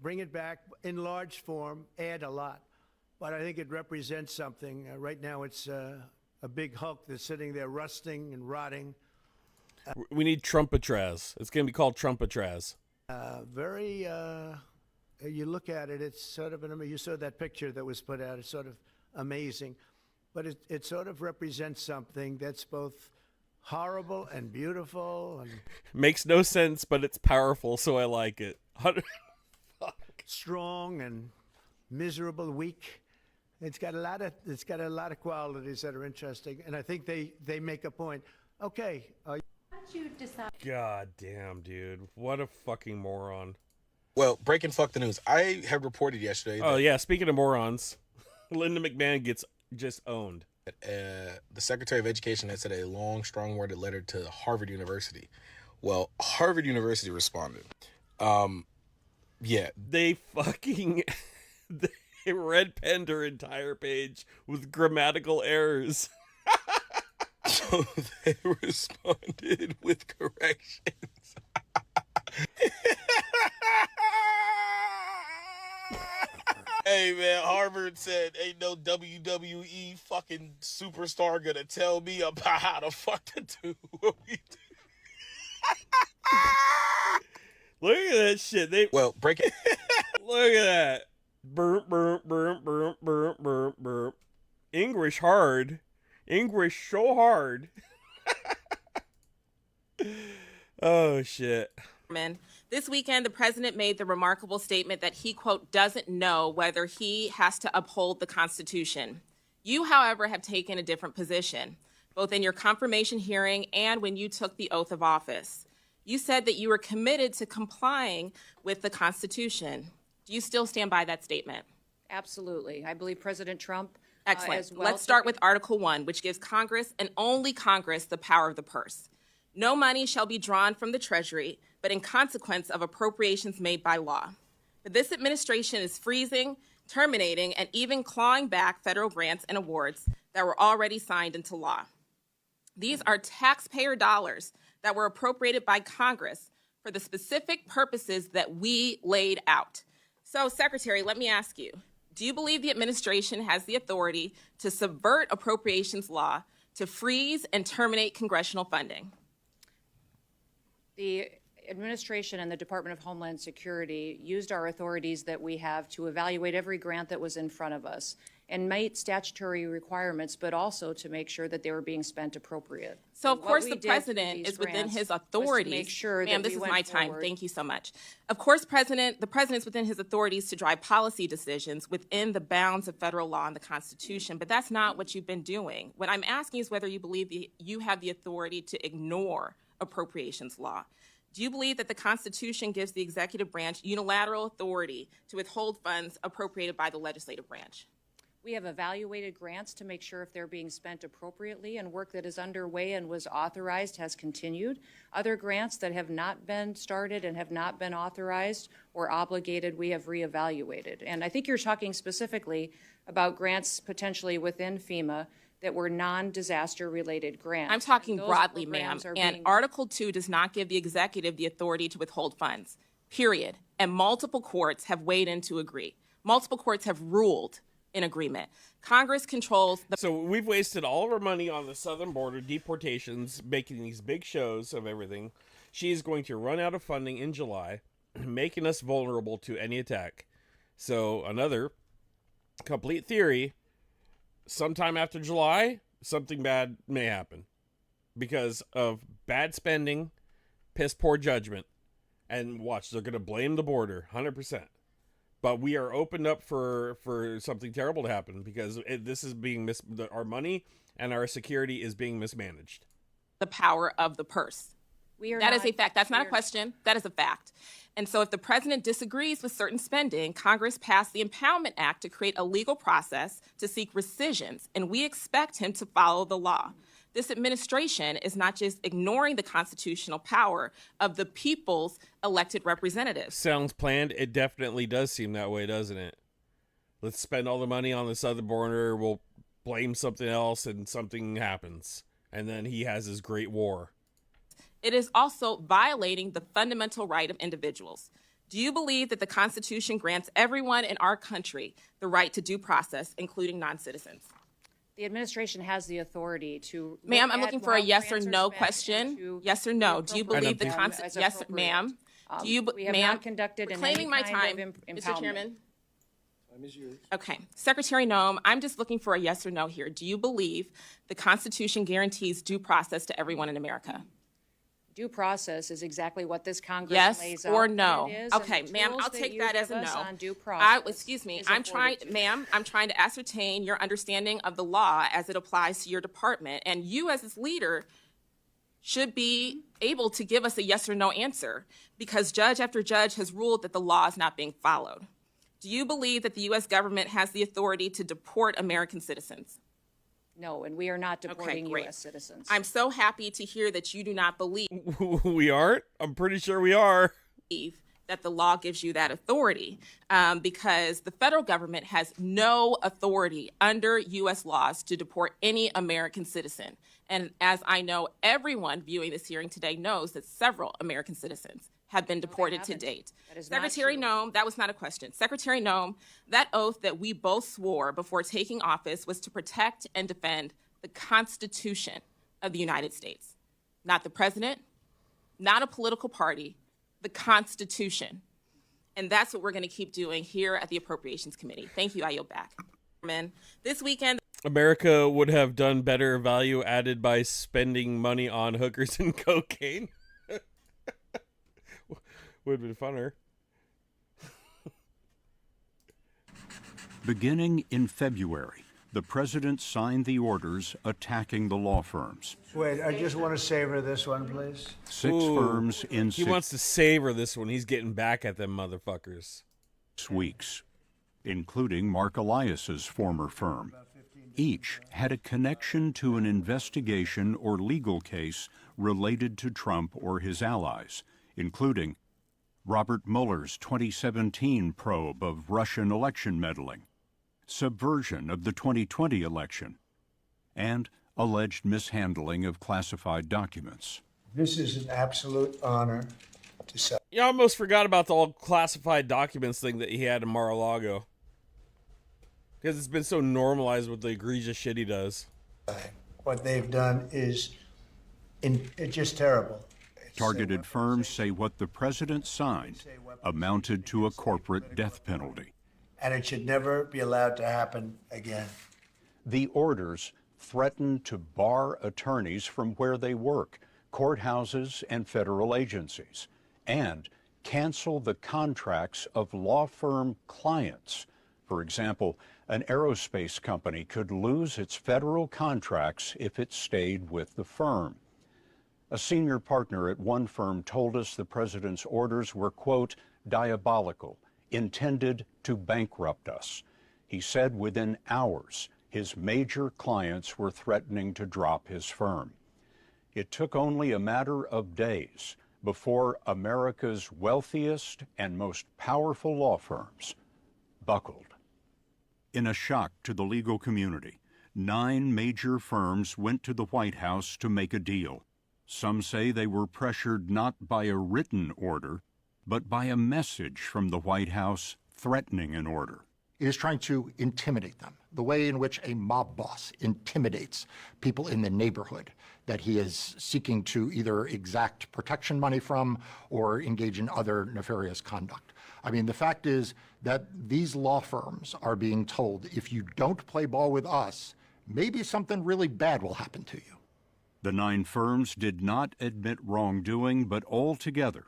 bring it back in large form, add a lot. But I think it represents something. Right now it's a big hulk that's sitting there rusting and rotting. We need Trumpatraz. It's going to be called Trumpatraz. You look at it, it's sort of, you saw that picture that was put out. It's sort of amazing. But it sort of represents something that's both horrible and beautiful. And makes no sense, but it's powerful, so I like it. Strong and miserable, weak. It's got a lot of qualities that are interesting, and I think they make a point. Okay. God damn, dude. What a fucking moron. Well, breaking fuck the news. I had reported yesterday. Oh, yeah. Speaking of morons, Linda McMahon gets just owned. The Secretary of Education had said a long, strong-worded letter to Harvard University. Well, Harvard University responded. Yeah. They fucking... They red-penned her entire page with grammatical errors. So they responded with corrections. Hey, man, Harvard said ain't no WWE fucking superstar gonna tell me about how the fuck to do what we do. Look at that shit. Well, break it. Look at that. Burp, burp, burp, burp, burp, burp, burp. English hard. English so hard. Oh, shit. This weekend, the president made the remarkable statement that he, quote, doesn't know whether he has to uphold the Constitution. You, however, have taken a different position, both in your confirmation hearing and when you took the oath of office. You said that you were committed to complying with the Constitution. Do you still stand by that statement? Absolutely. I believe President Trump Excellent. as well. Let's start with Article 1, which gives Congress and only Congress the power of the purse. No money shall be drawn from the Treasury, but in consequence of appropriations made by law. But this administration is freezing, terminating, and even clawing back federal grants and awards that were already signed into law. These are taxpayer dollars that were appropriated by Congress for the specific purposes that we laid out. So, Secretary, let me ask you, do you believe the administration has the authority to subvert appropriations law to freeze and terminate congressional funding? The administration and the Department of Homeland Security used our authorities that we have to evaluate every grant that was in front of us and meet statutory requirements, but also to make sure that they were being spent appropriate. So, of course, the president is within his authorities. Make sure Ma'am, that this we is went my time. forward. Thank you so much. Of course, the president's within his authorities to drive policy decisions within the bounds of federal law and the Constitution, but that's not what you've been doing. What I'm asking is whether you believe you have the authority to ignore appropriations law. Do you believe that the Constitution gives the executive branch unilateral authority to withhold funds appropriated by the legislative branch? We have evaluated grants to make sure if they're being spent appropriately, and work that is underway and was authorized has continued. Other grants that have not been started and have not been authorized or obligated, we have reevaluated. And I think you're talking specifically about grants potentially within FEMA that were non-disaster related grants. I'm talking Those broadly, ma'am, programs are and being- Article 2 does not give the executive the authority to withhold funds, period. And multiple courts have weighed in to agree. Multiple courts have ruled in agreement. Congress controls the... So we've wasted all of our money on the southern border, deportations, making these big shows of everything. She's going to run out of funding in July, making us vulnerable to any attack. So another complete theory, sometime after July, something bad may happen because of bad spending, piss poor judgment, and watch, they're going to blame the border 100%. But we are opened up for something terrible to happen because this is being our money and our security is being mismanaged. The power of the purse. That is a fact. That's not a question. That is a fact. And so if the president disagrees with certain spending, Congress passed the Impoundment Act to create a legal process to seek rescissions, and we expect him to follow the law. This administration is not just ignoring the constitutional power of the people's elected representatives. Sounds planned. It definitely does seem that way, doesn't it? Let's spend all the money on the southern border. We'll blame something else and something happens. And then he has his great war. It is also violating the fundamental right of individuals. Do you believe that the Constitution grants everyone in our country the right to due process, including non-citizens? The administration has the authority to... Ma'am, I'm looking for a yes or no question. Yes or no. Do you believe the Constitution... Yes, ma'am. Do you... We have ma'am, not conducted reclaiming my time, empowerment. Mr. Chairman. Time is yours. Okay. Secretary Noem, I'm just looking for a yes or no here. Do you believe the Constitution guarantees due process to everyone in America? Due process is exactly what this Congress Yes lays out. or that no? it is, Okay, and the ma'am, tools I'll that take you that as give a us no. on due process Excuse me, is I'm trying, afforded to you. ma'am, I'm trying to ascertain your understanding of the law as it applies to your department, and you as its leader should be able to give us a yes or no answer, because judge after judge has ruled that the law is not being followed. Do you believe that the U.S. government has the authority to deport American citizens? No, and we are not deporting great. U.S. citizens. I'm so happy to hear that you do not believe We aren't? I'm pretty sure we are. that the law gives you that authority, because the federal government has no authority under U.S. laws to deport any American citizen. And as I know, everyone viewing this hearing today knows that several American citizens have been deported to date. That is not Secretary true. Noem, that was not a question. Secretary Noem, that oath that we both swore before taking office was to protect and defend the Constitution of the United States. Not the president, not a political party, the Constitution. And that's what we're going to keep doing here at the Appropriations Committee. Thank you. I yield back. This weekend, America would have done better value added by spending money on hookers and cocaine. Would have been funner. Beginning in February, the president signed the orders attacking the law firms. Wait, I just want to savor this one, please. Six firms in He wants to savor this one. He's getting back at them motherfuckers. 6 weeks, including Mark Elias's former firm. Each had a connection to an investigation or legal case related to Trump or his allies, including Robert Mueller's 2017 probe of Russian election meddling, subversion of the 2020 election, and alleged mishandling of classified documents. This is an absolute honor to say. You almost forgot about the whole classified documents thing that he had in Mar-a-Lago. Because it's been so normalized with the egregious shit he does. What they've done is it's just terrible. Targeted firms say what the president signed amounted to a corporate death penalty. And it should never be allowed to happen again. The orders threaten to bar attorneys from where they work, courthouses and federal agencies, and cancel the contracts of law firm clients. For example, an aerospace company could lose its federal contracts if it stayed with the firm. A senior partner at one firm told us the president's orders were, quote, diabolical, intended to bankrupt us. He said within hours, his major clients were threatening to drop his firm. It took only a matter of days before America's wealthiest and most powerful law firms buckled. In a shock to the legal community, 9 major firms went to the White House to make a deal. Some say they were pressured not by a written order, but by a message from the White House threatening an order. Is trying to intimidate them, the way in which a mob boss intimidates people in the neighborhood that he is seeking to either exact protection money from or engage in other nefarious conduct. I mean, the fact is that these law firms are being told, if you don't play ball with us, maybe something really bad will happen to you. The 9 firms did not admit wrongdoing, but altogether,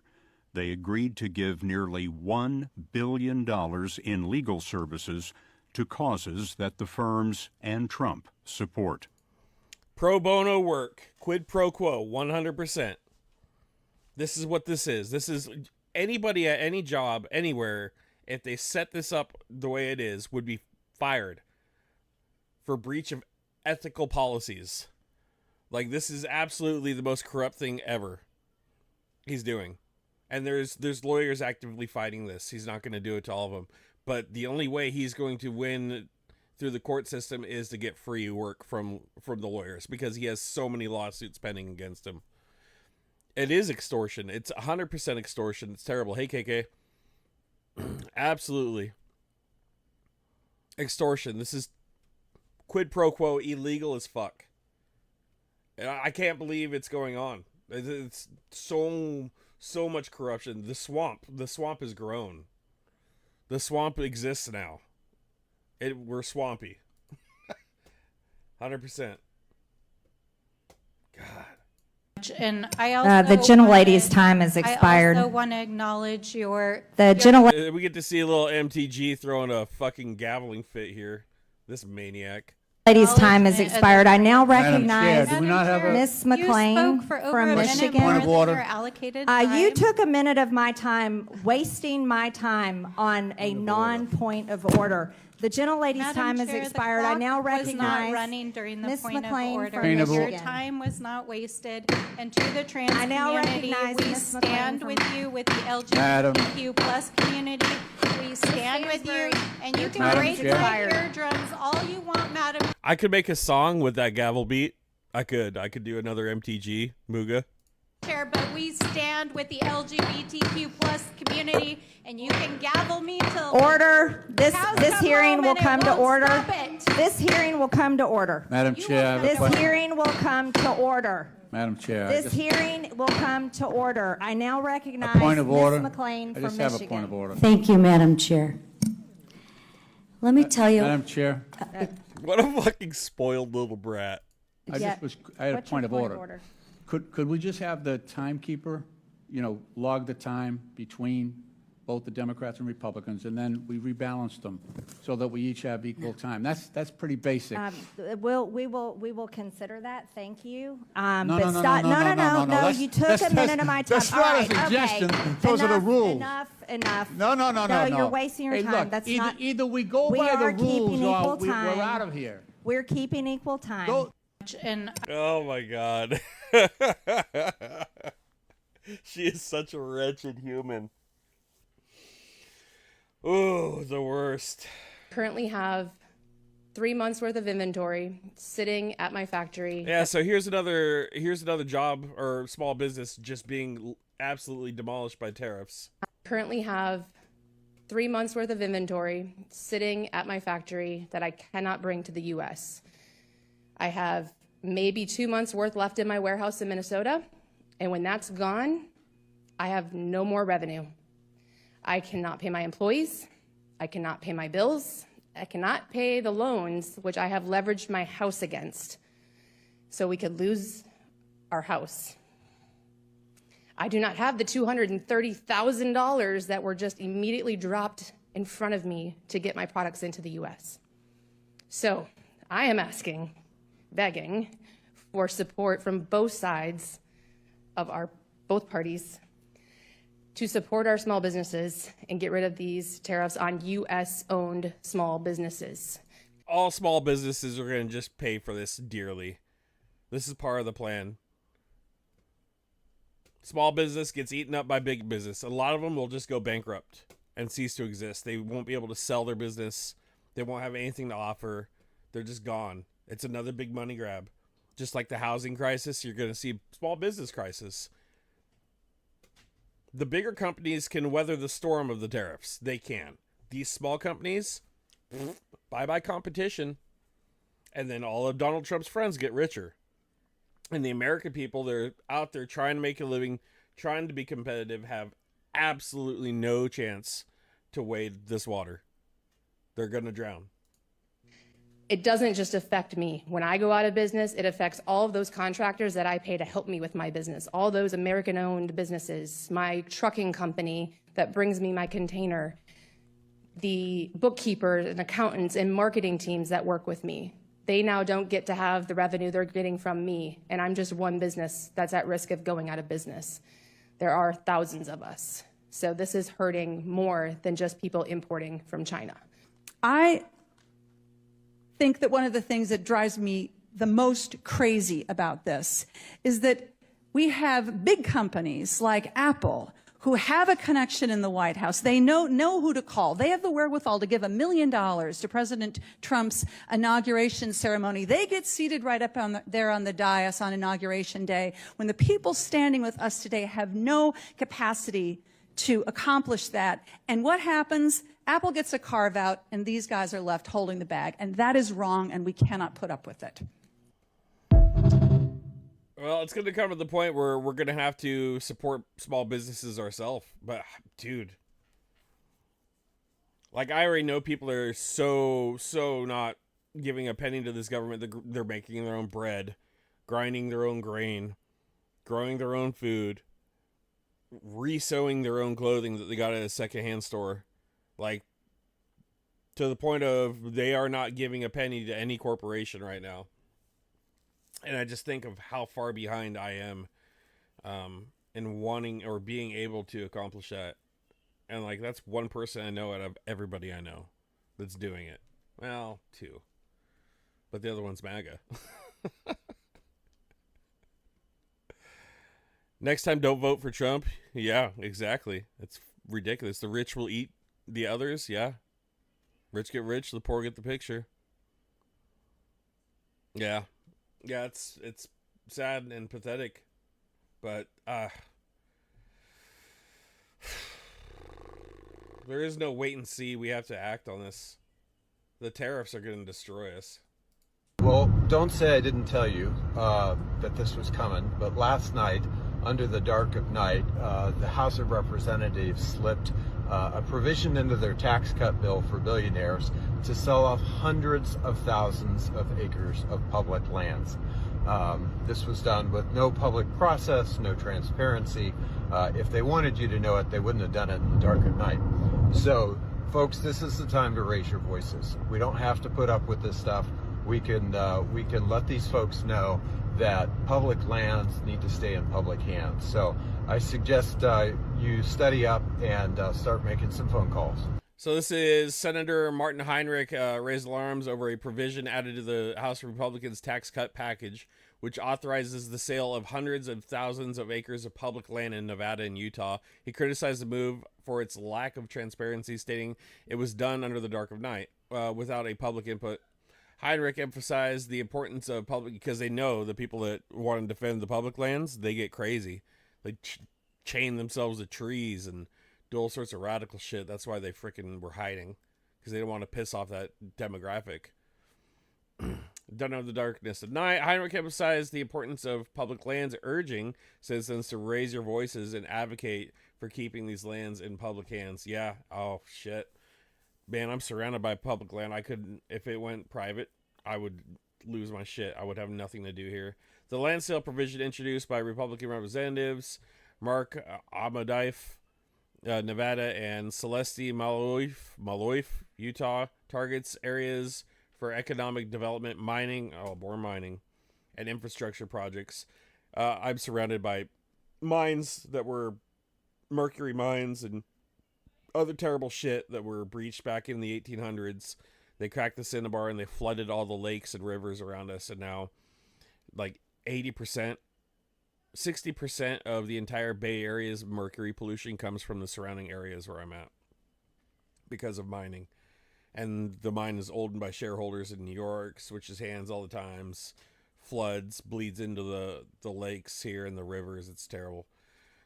they agreed to give nearly $1 billion in legal services to causes that the firms and Trump support. Pro bono work. Quid pro quo. 100%. This is what this is. This is anybody at any job, anywhere, if they set this up the way it is, would be fired for breach of ethical policies. Like, this is absolutely the most corrupt thing ever he's doing. And there's lawyers actively fighting this. He's not going to do it to all of them. But the only way he's going to win through the court system is to get free work from the lawyers, because he has so many lawsuits pending against him. It is extortion. It's 100% extortion. It's terrible. Hey, KK. Absolutely. Extortion. This is quid pro quo, illegal as fuck. I can't believe it's going on. It's so much corruption. The swamp has grown. The swamp exists now. We're swampy. 100%. God. And I also the gentlelady's time has expired. I also want to acknowledge We get to see a little MTG throwing a fucking gaveling fit here. This maniac. Lady's time has expired. I now Madam recognize Chair, do we not have a- Miss You McLean spoke for over from a minute Michigan. more than your allocated You time. took a minute of my time, wasting my time on a non-point of order. The gentlelady's Madam time has Chair, the expired. I now clock was recognize not running during the Miss point McLean of order. from Your Michigan. time was not wasted. And to the trans I now community, recognize we Miss McLean stand from- with you, with the Madam. LGBTQ plus community. We stand with you, and you can Madam break Chair. my eardrums all you want, Madam I could make a song with that gavel beat. I could do another MTG Muga. Chair, but we stand with the LGBTQ plus community, and you can gavel me till Order. This hearing will come to order. Stop it. This hearing will come to order. Madam Chair, I have a This question. hearing will come to order. Madam Chair, I This just- hearing will come to order. I now recognize a point of order. Ms. McLean I from just Michigan. have a point of order. Thank you, Madam Chair. Let me tell you. Madam Chair, What a fucking spoiled little brat. I had a What's your point of order. Could we just have the timekeeper, log the time between both the Democrats and Republicans, and then we rebalance them so that we each have equal time? That's pretty basic. We will consider that. Thank you. No, But no, no, stop. no, no, no, no, no. That's- You took that's- a minute of my time. that's not All a right, suggestion. Okay. Those are the Enough, rules. Enough. No, no, no, no, no. You're wasting your Hey, time. look, That's either, not. either we go we by the are rules keeping or equal we're time. out of here. We're keeping equal time. And Oh my god. She is such a wretched human. Oh, the worst. Currently have 3 months worth of inventory sitting at my factory. Yeah, so here's another job or small business just being absolutely demolished by tariffs. Currently have 3 months worth of inventory sitting at my factory that I cannot bring to the US. I have maybe 2 months worth left in my warehouse in Minnesota. And when that's gone, I have no more revenue. I cannot pay my employees. I cannot pay my bills. I cannot pay the loans, which I have leveraged my house against. So we could lose our house. I do not have the $230,000 that were just immediately dropped in front of me to get my products into the US. So I am asking, begging for support from both sides of both parties to support our small businesses and get rid of these tariffs on US-owned small businesses. All small businesses are going to just pay for this dearly. This is part of the plan. Small business gets eaten up by big business. A lot of them will just go bankrupt and cease to exist. They won't be able to sell their business. They won't have anything to offer. They're just gone. It's another big money grab. Just like the housing crisis, you're going to see small business crisis. The bigger companies can weather the storm of the tariffs. They can. These small companies, bye-bye competition. And then all of Donald Trump's friends get richer. And the American people, they're out there trying to make a living, trying to be competitive, have absolutely no chance to wade this water. They're going to drown. It doesn't just affect me. When I go out of business, it affects all of those contractors that I pay to help me with my business, all those American-owned businesses, my trucking company that brings me my container, the bookkeepers and accountants and marketing teams that work with me. They now don't get to have the revenue they're getting from me, and I'm just one business that's at risk of going out of business. There are thousands of us. So this is hurting more than just people importing from China. I think that one of the things that drives me the most crazy about this is that we have big companies like Apple who have a connection in the White House. They know who to call. They have the wherewithal to give $1 million to President Trump's inauguration ceremony. They get seated right up there on the dais on Inauguration Day when the people standing with us today have no capacity to accomplish that. And what happens? Apple gets a carve out and these guys are left holding the bag. And that is wrong and we cannot put up with it. Well, it's going to come to the point where we're going to have to support small businesses ourselves. But, dude, like, I already know people are so not giving a penny to this government. They're making their own bread, grinding their own grain, growing their own food, resewing their own clothing that they got at a secondhand store. Like, to the point of they are not giving a penny to any corporation right now. And I just think of how far behind I am in wanting or being able to accomplish that. And like, that's one person I know out of everybody I know that's doing it. Well, two. But the other one's MAGA. Next time, don't vote for Trump. Yeah, exactly. It's ridiculous. The rich will eat the others. Yeah. Rich get rich, the poor get the picture. Yeah. Yeah, it's sad and pathetic. But there is no wait and see. We have to act on this. The tariffs are going to destroy us. Well, don't say I didn't tell you that this was coming, but last night, under the dark of night, the House of Representatives slipped a provision into their tax cut bill for billionaires to sell off hundreds of thousands of acres of public lands. This was done with no public process, no transparency. If they wanted you to know it, they wouldn't have done it in the dark of night. So, folks, this is the time to raise your voices. We don't have to put up with this stuff. We can let these folks know that public lands need to stay in public hands. So I suggest you study up and start making some phone calls. So this is Senator Martin Heinrich raised alarms over a provision added to the House Republicans' tax cut package, which authorizes the sale of hundreds of thousands of acres of public land in Nevada and Utah. He criticized the move for its lack of transparency, stating it was done under the dark of night without a public input. Heinrich emphasized the importance of public, because they know the people that want to defend the public lands, they get crazy. They chain themselves to trees and do all sorts of radical shit. That's why they freaking were hiding, because they don't want to piss off that demographic. Done under the darkness of night, Heinrich emphasized the importance of public lands, urging citizens to raise your voices and advocate for keeping these lands in public hands. Yeah. Oh, shit. Man, I'm surrounded by public land. I couldn't, if it went private, I would lose my shit. I would have nothing to do here. The land sale provision introduced by Republican representatives Mark Amadaif, Nevada, and Celeste Maloif, Utah, targets areas for economic development, mining, more mining, and infrastructure projects. I'm surrounded by mines that were mercury mines and other terrible shit that were breached back in the 1800s. They cracked the cinnabar and they flooded all the lakes and rivers around us. And now, like 80%, 60% of the entire Bay Area's mercury pollution comes from the surrounding areas where I'm at because of mining. And the mine is owned by shareholders in New York, switches hands all the times, floods, bleeds into the lakes here and the rivers. It's terrible.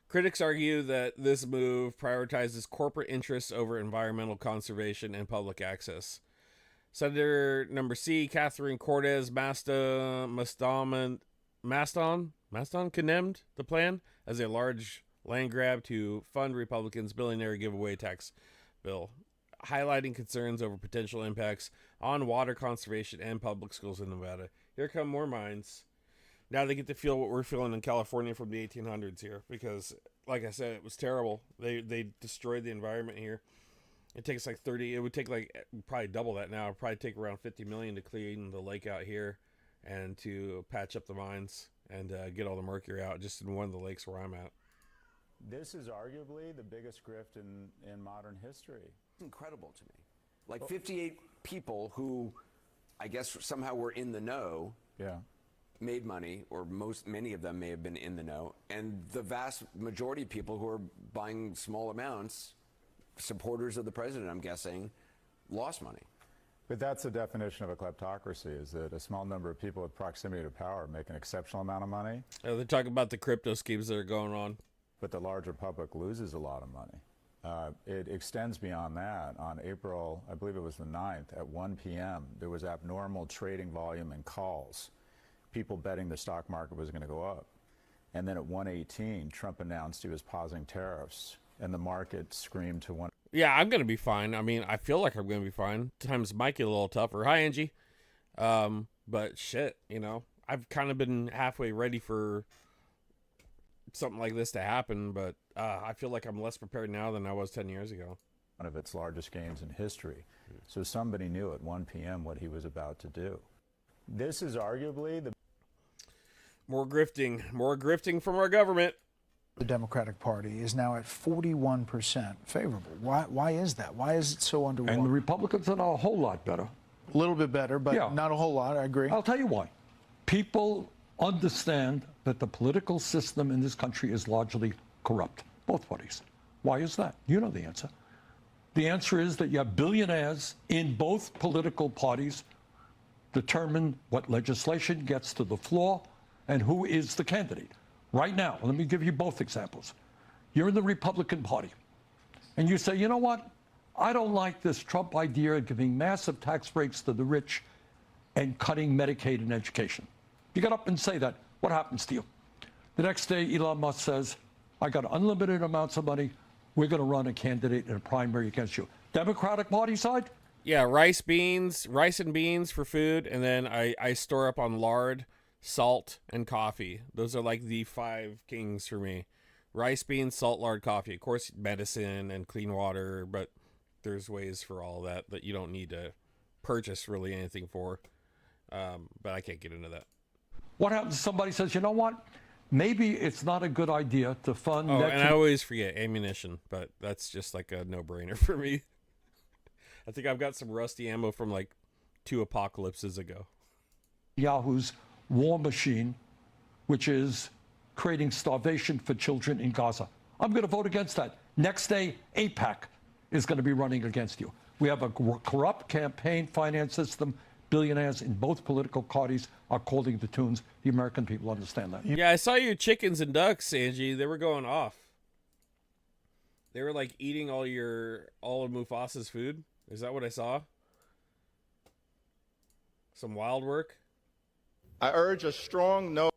Critics argue that this move prioritizes corporate interests over environmental conservation and public access. Senator number C, Catherine Cortez Maston condemned the plan as a large land grab to fund Republicans' billionaire giveaway tax bill, highlighting concerns over potential impacts on water conservation and public schools in Nevada. Here come more mines. Now they get to feel what we're feeling in California from the 1800s here, because, like I said, it was terrible. They destroyed the environment here. It takes like 30. It would take like probably double that now. It'd probably take around 50 million to clean the lake out here, and to patch up the mines and get all the mercury out just in one of the lakes where I'm at. This is arguably the biggest grift in modern history. Incredible to me. Like 58 people who, I guess somehow were in the know. Yeah. Made money, or many of them may have been in the know, and the vast majority of people who are buying small amounts, supporters of the president, I'm guessing, lost money. But that's the definition of a kleptocracy, is that a small number of people with proximity to power make an exceptional amount of money. They're talking about the crypto schemes that are going on. But the larger public loses a lot of money. It extends beyond that. On April, I believe it was the 9th, at 1 p.m., there was abnormal trading volume and calls. People betting the stock market was going to go up. And then at 1:18, Trump announced he was pausing tariffs, and the market screamed to one. Yeah, I'm going to be fine. I mean, I feel like I'm going to be fine. Times might get a little tougher. Hi, Angie. But shit, I've kind of been halfway ready for something like this to happen, but I feel like I'm less prepared now than I was 10 years ago. One of its largest games in history. So somebody knew at 1 p.m. what he was about to do. This is arguably the more grifting from our government. The Democratic Party is now at 41% favorable. Why is that? Why is it so underwater? And the Republicans are a whole lot better. A little bit better, but not a whole lot, I agree. I'll tell you why. People understand that the political system in this country is largely corrupt, both parties. Why is that? You know the answer. The answer is that you have billionaires in both political parties determine what legislation gets to the floor and who is the candidate. Right now, let me give you both examples. You're in the Republican Party, and you say, you know what? I don't like this Trump idea of giving massive tax breaks to the rich and cutting Medicaid and education. You get up and say that. What happens to you? The next day, Elon Musk says, I got unlimited amounts of money. We're going to run a candidate in a primary against you. Democratic Party side? Yeah, rice and beans for food, and then I store up on lard, salt, and coffee. Those are like the 5 kings for me. Rice, beans, salt, lard, coffee. Of course, medicine and clean water, but there's ways for all that you don't need to purchase really anything for. But I can't get into that. What happens if somebody says, you know what? Maybe it's not a good idea to fund... Oh, and I always forget ammunition, but that's just like a no-brainer for me. I think I've got some rusty ammo from like 2 apocalypses ago. Yahoo's war machine, which is creating starvation for children in Gaza. I'm going to vote against that. Next day, AIPAC is going to be running against you. We have a corrupt campaign finance system. Billionaires in both political parties are calling the tunes. The American people understand that. Yeah, I saw your chickens and ducks, Angie. They were going off. They were like eating all of Mufasa's food. Is that what I saw? Some wild work? I urge a strong no.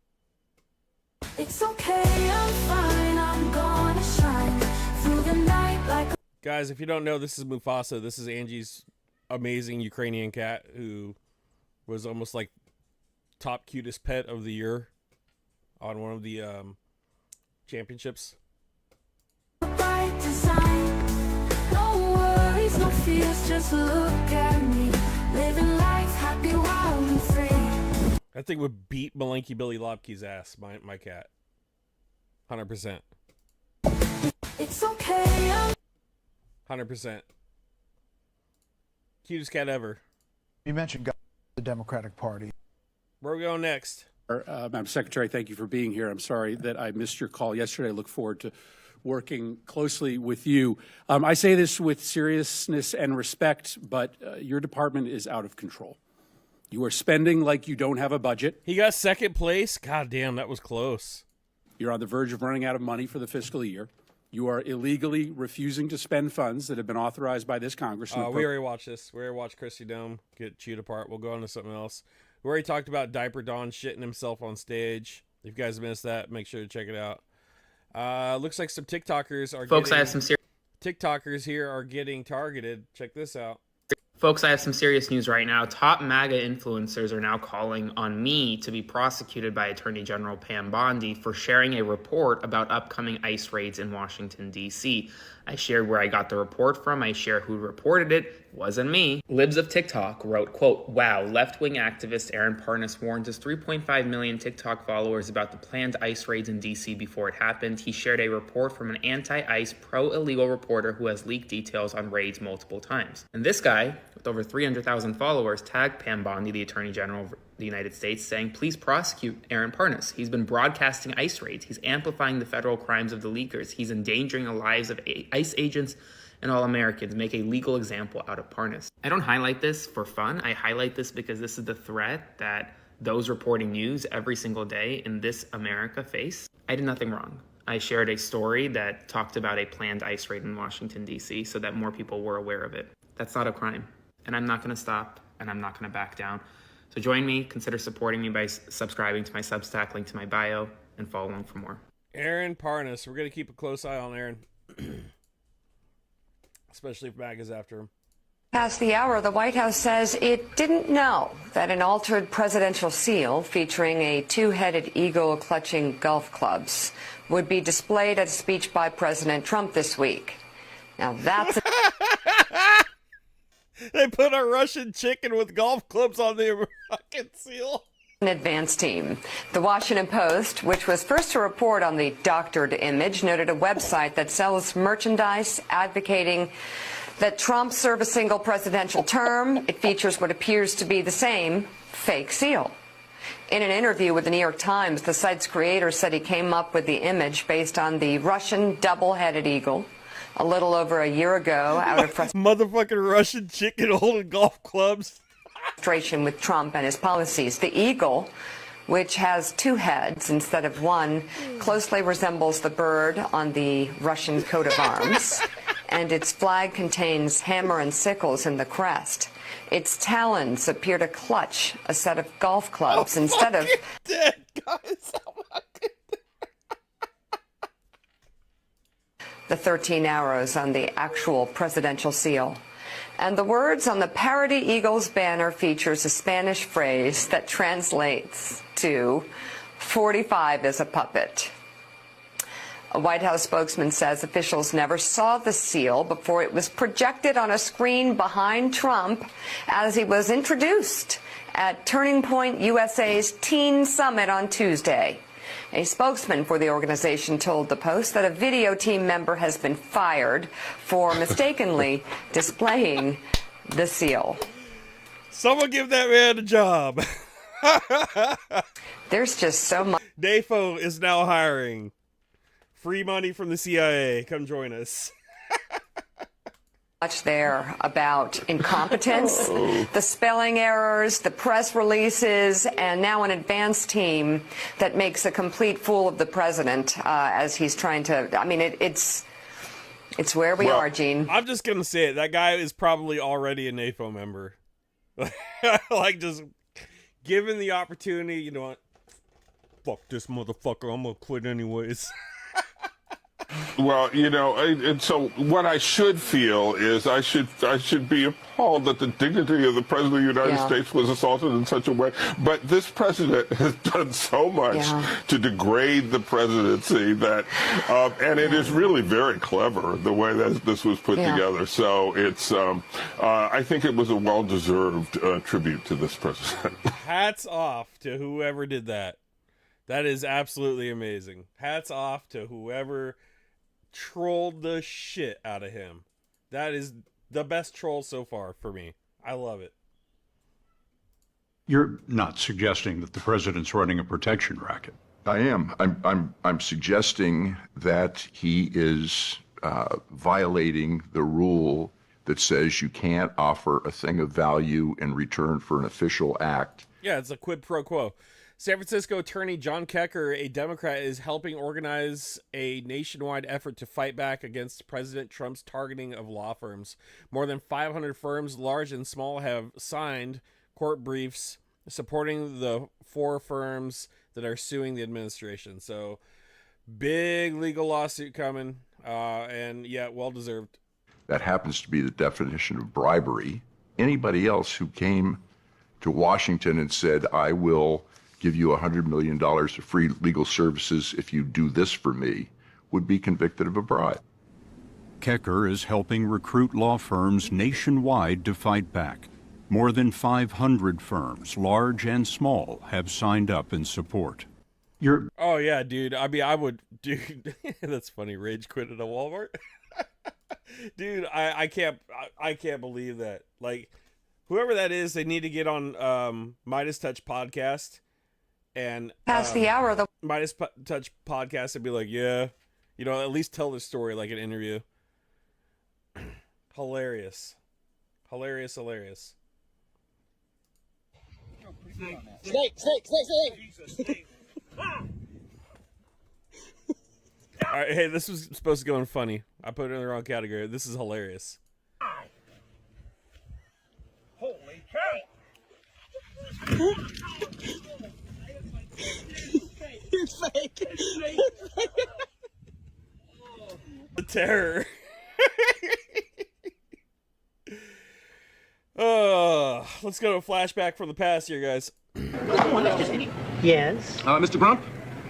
It's okay, I'm fine, I'm gonna shine through the night like... Guys, if you don't know, this is Mufasa. This is Angie's amazing Ukrainian cat who was almost like top cutest pet of the year on one of the championships. Bright design, no worries, no fears, just look at me, living life happy, wild and free. That thing would beat Malenky Billy Lobke's ass, my cat. 100%. It's okay. 100%. Cutest cat ever. You mentioned the Democratic Party. Where are we going next? Madam Secretary, thank you for being here. I'm sorry that I missed your call yesterday. I look forward to working closely with you. I say this with seriousness and respect, but your department is out of control. You are spending like you don't have a budget. He got second place? God damn, that was close. You're on the verge of running out of money for the fiscal year. You are illegally refusing to spend funds that have been authorized by this Congress. We already watched this. We already watched Kristi Noem get chewed apart. We'll go on to something else. We already talked about Diaper Don shitting himself on stage. If you guys missed that, make sure to check it out. Looks like some TikTokers are Folks, I have some TikTokers here are getting targeted. Check this out. Folks, I have some serious news right now. Top MAGA influencers are now calling on me to be prosecuted by Attorney General Pam Bondi for sharing a report about upcoming ICE raids in Washington, D.C. I shared where I got the report from. I share who reported it. It wasn't me. Libs of TikTok wrote, quote, wow, left-wing activist Aaron Parnas warned his 3.5 million TikTok followers about the planned ICE raids in D.C. before it happened. He shared a report from an anti-ICE, pro-illegal reporter who has leaked details on raids multiple times. And this guy, with over 300,000 followers, tagged Pam Bondi, the Attorney General of the United States, saying, please prosecute Aaron Parnas. He's been broadcasting ICE raids. He's amplifying the federal crimes of the leakers. He's endangering the lives of ICE agents and all Americans. Make a legal example out of Parnas. I don't highlight this for fun. I highlight this because this is the threat that those reporting news every single day in this America face. I did nothing wrong. I shared a story that talked about a planned ICE raid in Washington, D.C. so that more people were aware of it. That's not a crime. And I'm not going to stop, and I'm not going to back down. So join me, consider supporting me by subscribing to my Substack, link to my bio, and follow along for more. Aaron Parnas. We're going to keep a close eye on Aaron. Especially if MAGA's after him. Past the hour, the White House says it didn't know that an altered presidential seal featuring a two-headed eagle clutching golf clubs would be displayed at a speech by President Trump this week. Now that's They put a Russian chicken with golf clubs on the American seal. an advance team. The Washington Post, which was first to report on the doctored image, noted a website that sells merchandise advocating that Trump serve a single presidential term. It features what appears to be the same fake seal. In an interview with the New York Times, the site's creator said he came up with the image based on the Russian double-headed eagle a little over a year ago out of Motherfucking Russian chicken holding golf clubs. frustration with Trump and his policies. The eagle, which has two heads instead of one, closely resembles the bird on the Russian coat of arms, and its flag contains hammer and sickles in the crest. Its talons appear to clutch a set of golf clubs instead of dead, guys. the 13 arrows on the actual presidential seal. And the words on the parody eagle's banner features a Spanish phrase that translates to 45 is a puppet. A White House spokesman says officials never saw the seal before it was projected on a screen behind Trump as he was introduced at Turning Point USA's Teen Summit on Tuesday. A spokesman for the organization told the Post that a video team member has been fired for mistakenly displaying the seal. Someone give that man a job. There's just so much. NAFO is now hiring. Free money from the CIA. Come join us. Much there about incompetence, the spelling errors, the press releases, and now an advance team that makes a complete fool of the president as he's trying to. I mean, it's where we are, Gene. I'm just gonna say it. That guy is probably already a NAFO member. Like, just given the opportunity, you know what? Fuck this motherfucker. I'm gonna quit anyways. Well, you know, and so what I should feel is I should be appalled that the dignity of the President of the United States was assaulted in such a way. But this president has done so much to degrade the presidency that, and it is really very clever the way that this was put together. So it's, I think it was a well-deserved tribute to this president. Hats off to whoever did that. That is absolutely amazing. Hats off to whoever trolled the shit out of him. That is the best troll so far for me. I love it. You're not suggesting that the president's running a protection racket. I am. I'm suggesting that he is violating the rule that says you can't offer a thing of value in return for an official act. Yeah, it's a quid pro quo. San Francisco attorney John Kecker, a Democrat, is helping organize a nationwide effort to fight back against President Trump's targeting of law firms. More than 500 firms, large and small, have signed court briefs supporting the 4 firms that are suing the administration. So, big legal lawsuit coming, and yeah, well-deserved. That happens to be the definition of bribery. Anybody else who came to Washington and said, I will give you $100 million of free legal services if you do this for me, would be convicted of a bribe. Kecker is helping recruit law firms nationwide to fight back. More than 500 firms, large and small, have signed up in support. Oh yeah, dude. I mean, I would, dude. That's funny. Rage quit at a Walmart. Dude, I can't believe that. Like, whoever that is, they need to get on Midas Touch podcast. And Past the hour, the Midas Touch podcast and be like, yeah, you know, at least tell the story like an interview. Hilarious. Hilarious. Snake. All right, hey, this was supposed to go in funny. I put it in the wrong category. This is hilarious. Holy cow! It's fake. The terror. let's go to a flashback from the past here, guys. Yes? Mr. Grump,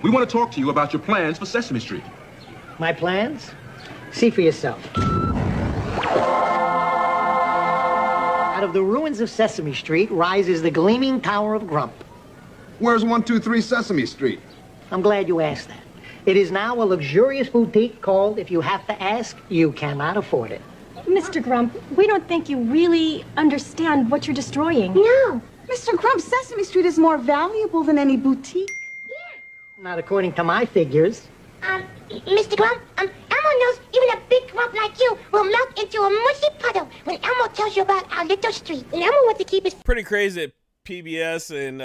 we want to talk to you about your plans for Sesame Street. My plans? See for yourself. Out of the ruins of Sesame Street rises the gleaming tower of Grump. Where's 123 Sesame Street? I'm glad you asked that. It is now a luxurious boutique called, if you have to ask, you cannot afford it. Mr. Grump, we don't think you really understand what you're destroying. No. Mr. Grump, Sesame Street is more valuable than any boutique. Not according to my figures. Mr. Grump, Elmo knows even a big grump like you will melt into a mushy puddle when Elmo tells you about our little street. And Elmo wants to keep his... Pretty crazy that PBS and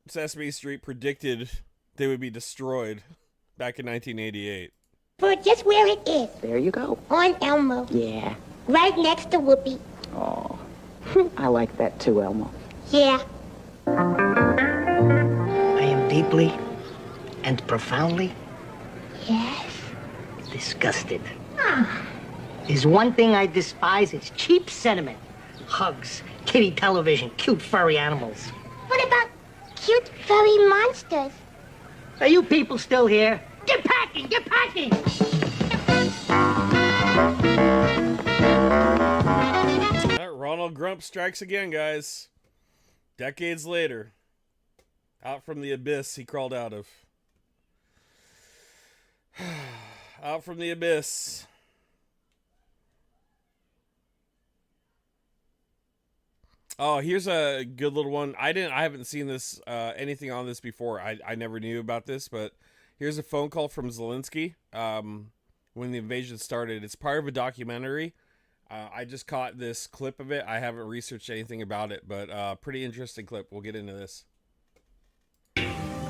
Sesame Street predicted they would be destroyed back in 1988. For just where it is. There you go. On Elmo. Yeah. Right next to Whoopi. Oh, I like that too, Elmo. Yeah. I am deeply and profoundly Yes. disgusted. There's one thing I despise, it's cheap sentiment. Hugs, kitty television, cute furry animals. What about cute furry monsters? Are you people still here? Get packing! Get packing! Ronald Grump strikes again, guys. Decades later. Out from the abyss he crawled out of. Out from the abyss. Oh, here's a good little one. I haven't seen this anything on this before. I never knew about this, but here's a phone call from Zelensky when the invasion started. It's part of a documentary. I just caught this clip of it. I haven't researched anything about it, but pretty interesting clip. We'll get into this.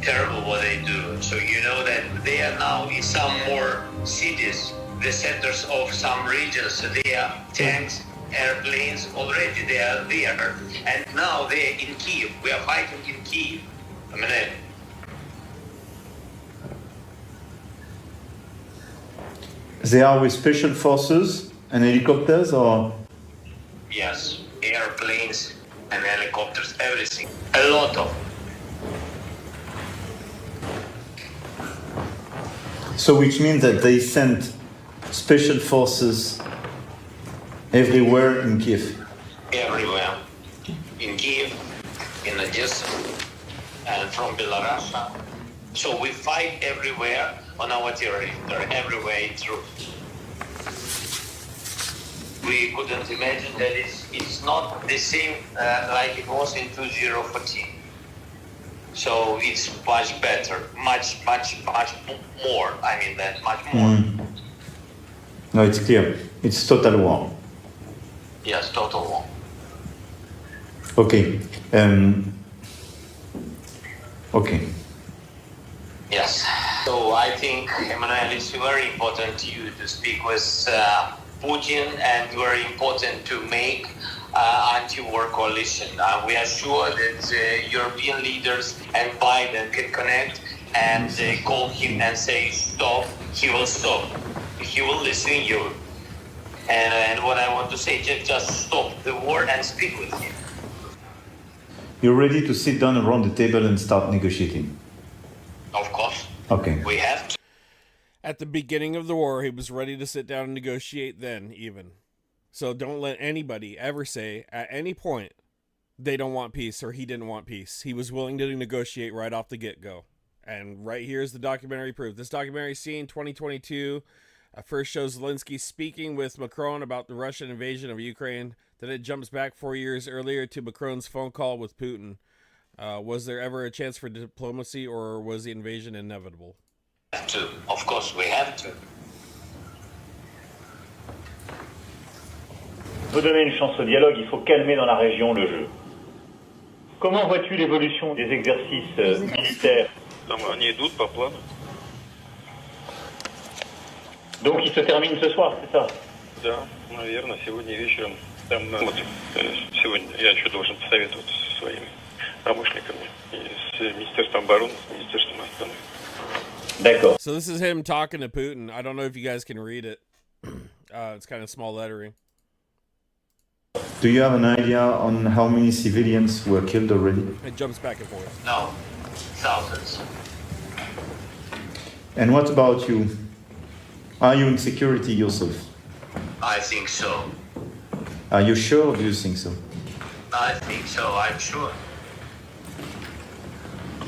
Terrible what they do. So you know that they are now in some more cities, the centers of some regions. They are tanks, airplanes already. They are there, and now they're in Kiev. We are fighting in Kiev. A minute. They are with special forces and helicopters, or? Yes, airplanes and helicopters, everything. A lot of. So which means that they sent special forces everywhere in Kiev? Everywhere. In Kiev, in Odessa, and from Belarus. So we fight everywhere on our territory, everywhere through. We couldn't imagine that it's not the same like it was in 2014. So it's much better, much more. I mean that, much more. No, it's clear. It's total war. Yes, total war. Okay. Okay. Yes. So I think, Emmanuel, it's very important to you to speak with Putin, and very important to make anti-war coalition. We are sure that European leaders and Biden can connect and call him and say stop. He will stop. He will listen to you. And what I want to say, just stop the war and speak with him. You're ready to sit down around the table and start negotiating? Of course. Okay. We have to. At the beginning of the war, he was ready to sit down and negotiate then, even. So don't let anybody ever say at any point they don't want peace or he didn't want peace. He was willing to negotiate right off the get-go. And right here is the documentary proof. This documentary scene, 2022, first shows Zelensky speaking with Macron about the Russian invasion of Ukraine. Then it jumps back 4 years earlier to Macron's phone call with Putin. Was there ever a chance for diplomacy, or was the invasion inevitable? Of course, we have to. Pour donner une chance au dialogue, il faut calmer dans la région le jeu. Comment vois-tu l'évolution des exercices militaires? Они идут по плану. Donc il se termine ce soir, c'est ça? Да, наверное, сегодня вечером. Там, вот, сегодня я еще должен посоветоваться со своими помощниками, и с Министерством обороны, с Министерством обороны. D'accord. So this is him talking to Putin. I don't know if you guys can read it. It's kind of small lettering. Do you have an idea on how many civilians were killed already? It jumps back and forth. No, thousands. And what about you? Are you in security yourself? I think so. Are you sure or do you think so? I think so, I'm sure.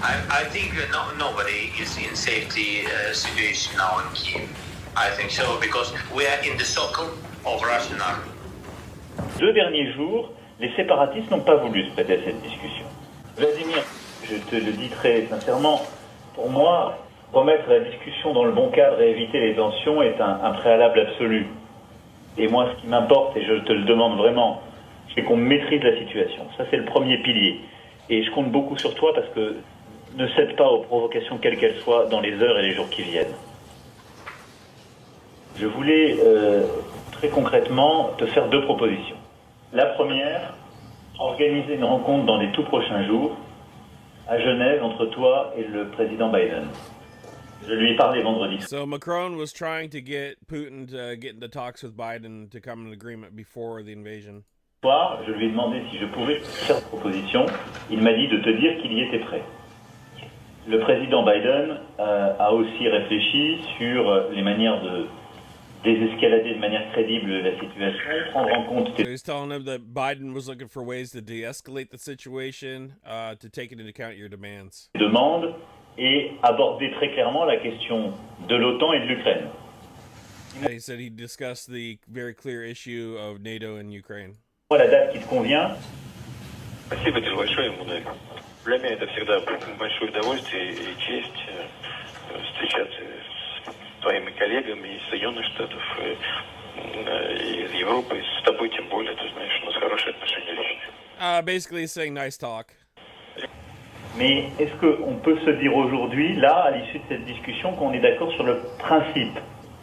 I think nobody is in safety situation now in Kiev. I think so, because we are in the circle of Russian army. 2 derniers jours, les séparatistes n'ont pas voulu se prêter à cette discussion. Vladimir, je te le dis très sincèrement, pour moi, remettre la discussion dans le bon cadre et éviter les tensions est un préalable absolu. Et moi, ce qui m'importe, et je te le demande vraiment, c'est qu'on maîtrise la situation. Ça, c'est le premier pilier. Et je compte beaucoup sur toi parce que ne cède pas aux provocations quelles qu'elles soient dans les heures et les jours qui viennent. Je voulais très concrètement te faire 2 propositions. La première, organiser une rencontre dans les tout prochains jours à Genève entre toi et le président Biden. Je lui ai parlé vendredi. So Macron was trying to get Putin to get into talks with Biden to come to an agreement before the invasion. Je lui ai demandé si je pouvais faire une proposition. Il m'a dit de te dire qu'il y était prêt. Le président Biden a aussi réfléchi sur les manières de désescalader de manière crédible la situation, prendre en compte So he's telling him that Biden was looking for ways to de-escalate the situation, to take into account your demands. tes demandes et aborder très clairement la question de l'OTAN et de l'Ukraine. He said he discussed the very clear issue of NATO and Ukraine. La date qui te convient. Спасибо тебе большое, Мудай. Для меня это всегда большое удовольствие и честь встречаться с твоими коллегами из Соединенных Штатов, из Европы, и с тобой тем более, ты знаешь, у нас хорошие отношения личные. Basically he's saying nice talk. Mais est-ce qu'on peut se dire aujourd'hui, là, à l'issue de cette discussion, qu'on est d'accord sur le principe?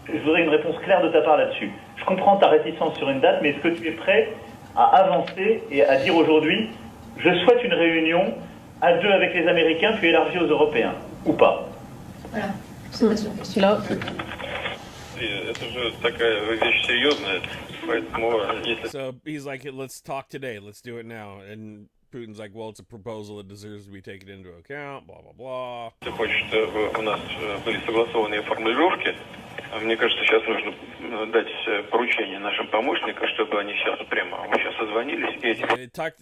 Je voudrais une réponse claire de ta part là-dessus. Je comprends ta réticence sur une date, mais est-ce que tu es prêt à avancer et à dire aujourd'hui, je souhaite une réunion à 2 avec les Américains, puis élargie aux Européens, ou pas? Voilà. Celui-là. Это же такая вещь серьезная, поэтому если... So he's like, let's talk today, let's do it now. And Putin's like, well, it's a proposal, it deserves to be taken into account, blah, blah, blah. Ты хочешь, чтобы у нас были согласованные формулировки? Мне кажется, сейчас нужно дать поручение нашим помощникам, чтобы они сейчас прямо созвонились и эти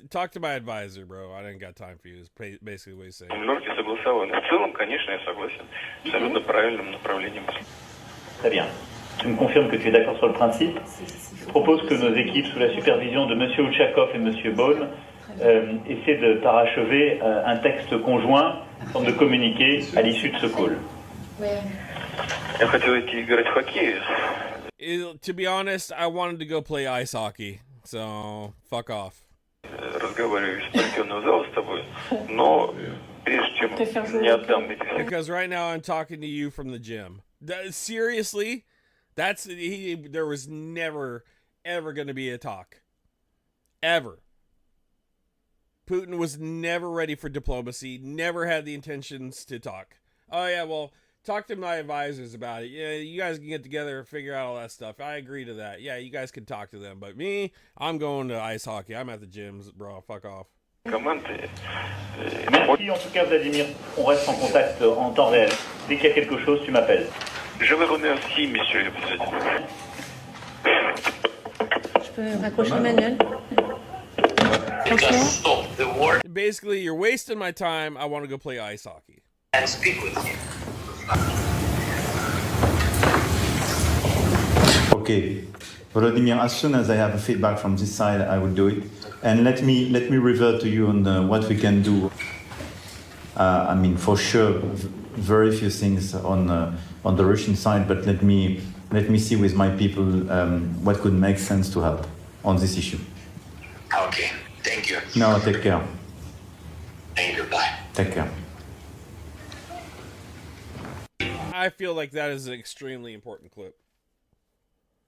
Talk to my advisor, bro. I didn't got time for you. Is basically what he's saying. формулировки согласованы. В целом, конечно, я согласен. Абсолютно правильным направлением. Très bien. Tu me confirmes que tu es d'accord sur le principe. Je propose que nos équipes, sous la supervision de M. Uchakov et M. Bohn, essaient de parachever un texte conjoint, en forme de communiqué, à l'issue de ce call. Я хотел идти играть в хоккей. To be honest, I wanted to go play ice hockey, so fuck off. Разговариваю из спортивного зала с тобой, но прежде чем не отдам эти все... Because right now I'm talking to you from the gym. Seriously? There was never, ever going to be a talk. Ever. Putin was never ready for diplomacy, never had the intentions to talk. Oh yeah, well, talk to my advisors about it. Yeah, you guys can get together and figure out all that stuff. I agree to that. Yeah, you guys can talk to them. But me, I'm going to ice hockey. I'm at the gyms, bro. Fuck off. Merci en tout cas, Vladimir. On reste en contact en temps réel. Dès qu'il y a quelque chose, tu m'appelles. Je vous remercie, monsieur le président. Je peux raccrocher le manuel. Basically, you're wasting my time. I want to go play ice hockey. And speak with you. Okay, Volodymyr, as soon as I have a feedback from this side, I will do it. And let me revert to you on what we can do. I mean, for sure, very few things on the Russian side, but let me see with my people what could make sense to help on this issue. Okay, thank you. No, take care. Thank you, bye. Take care. I feel like that is an extremely important clip.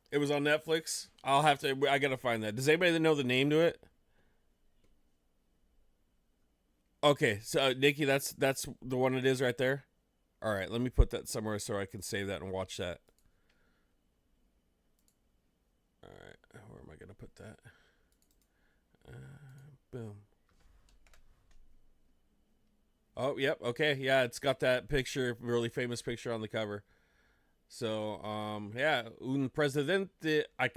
It was on Netflix. I gotta find that. Does anybody know the name to it? Okay, so Nikki, that's the one it is right there. All right, let me put that somewhere so I can save that and watch that. All right, where am I gonna put that? Boom. Oh, yep. Okay. Yeah, it's got that picture, really famous picture on the cover. So, yeah, un presidente. I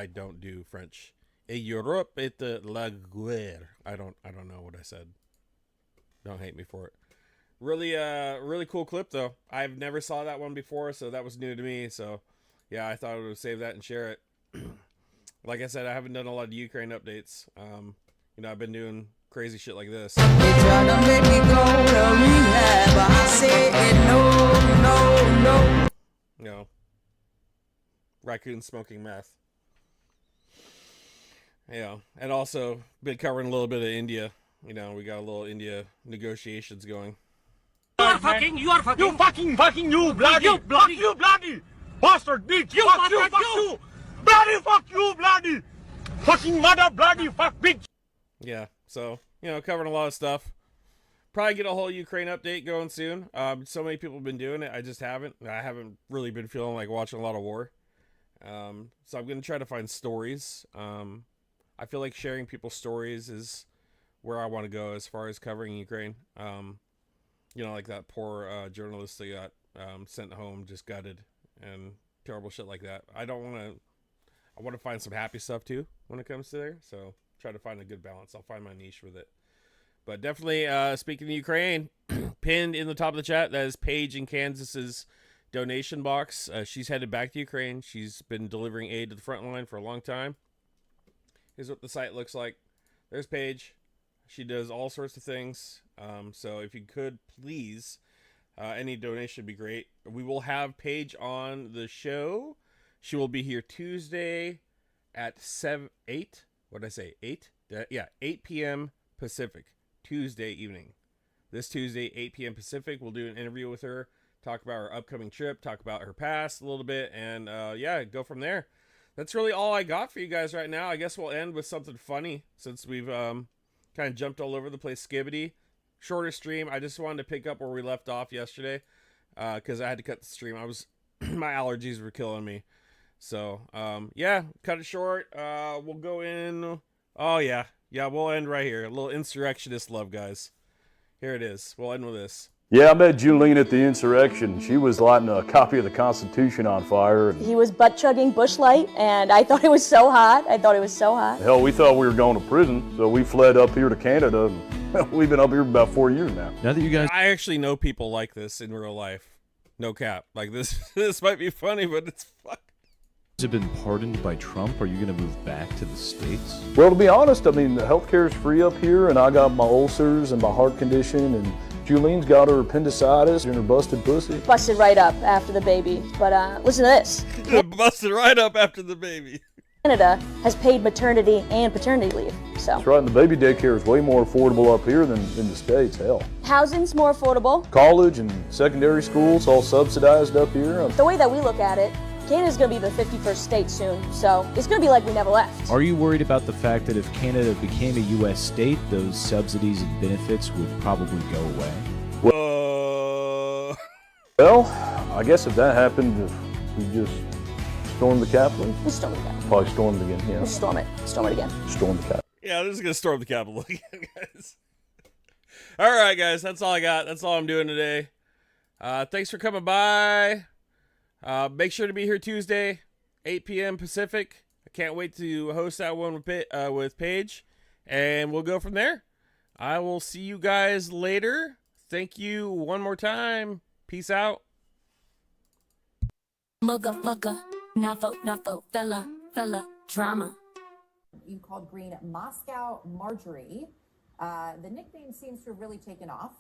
don't do French. Et Europe est la guerre. I don't know what I said. Don't hate me for it. Really cool clip though. I've never saw that one before, so that was new to me. So, yeah, I thought I would save that and share it. Like I said, I haven't done a lot of Ukraine updates. I've been doing crazy shit like this. Raccoon smoking meth. Yeah, and also been covering a little bit of India. We got a little India negotiations going. You are fucking, you bloody bastard, bitch, fuck you, bloody, fucking mother, bloody, fuck, bitch. Yeah, so, covering a lot of stuff. Probably get a whole Ukraine update going soon. So many people have been doing it. I just haven't. I haven't really been feeling like watching a lot of war. So I'm going to try to find stories. I feel like sharing people's stories is where I want to go as far as covering Ukraine. Like that poor journalist that got sent home, just gutted, and terrible shit like that. I want to find some happy stuff too when it comes to there. So try to find a good balance. I'll find my niche with it. But definitely, speaking of Ukraine, pinned in the top of the chat, that is Paige in Kansas's donation box. She's headed back to Ukraine. She's been delivering aid to the front line for a long time. Here's what the site looks like. There's Paige. She does all sorts of things. So if you could, please, any donation would be great. We will have Paige on the show. She will be here Tuesday at 8 p.m. Pacific. Tuesday evening. This Tuesday, 8 p.m. Pacific, we'll do an interview with her, talk about her upcoming trip, talk about her past a little bit, and go from there. That's really all I got for you guys right now. I guess we'll end with something funny since we've kind of jumped all over the place. Skibbity. Shorter stream. I just wanted to pick up where we left off yesterday because I had to cut the stream. My allergies were killing me. So, cut it short. We'll go in. Oh, yeah. Yeah, we'll end right here. A little insurrectionist love, guys. Here it is. We'll end with this. Yeah, I met Julene at the insurrection. She was lighting a copy of the Constitution on fire. He was butt-chugging Busch Light, and I thought it was so hot. Hell, we thought we were going to prison, so we fled up here to Canada. And we've been up here about 4 years now. Now that you guys... I actually know people like this in real life. No cap. Like this, this might be funny, but it's fuck. Have been pardoned by Trump? Are you going to move back to the States? Well, to be honest, I mean, the healthcare is free up here, and I got my ulcers and my heart condition, and Julene's got her appendicitis and her busted pussy. Busted right up after the baby. But listen to this. Busted right up after the baby. Canada has paid maternity and paternity leave. So that's right, and the baby daycare is way more affordable up here than in the States, hell. Housing's more affordable. College and secondary schools all subsidized up here. The way that we look at it, Canada's going to be the 51st state soon, so it's going to be like we never left. Are you worried about the fact that if Canada became a U.S. state, those subsidies and benefits would probably go away? Well, I guess if that happened, if we just storm the Capitol. We'll storm the Capitol. Probably storm it again, yeah. We'll storm it. Storm it again. Storm the Capitol. Yeah, they're just going to storm the Capitol again, guys. All right, guys, that's all I got. That's all I'm doing today. Thanks for coming by. Make sure to be here Tuesday, 8 p.m. Pacific. I can't wait to host that one with Paige, and we'll go from there. I will see you guys later. Thank you one more time. Peace out. Motherfucker, nafo, fella, drama. You called Green Moscow Marjorie. The nickname seems to have really taken off.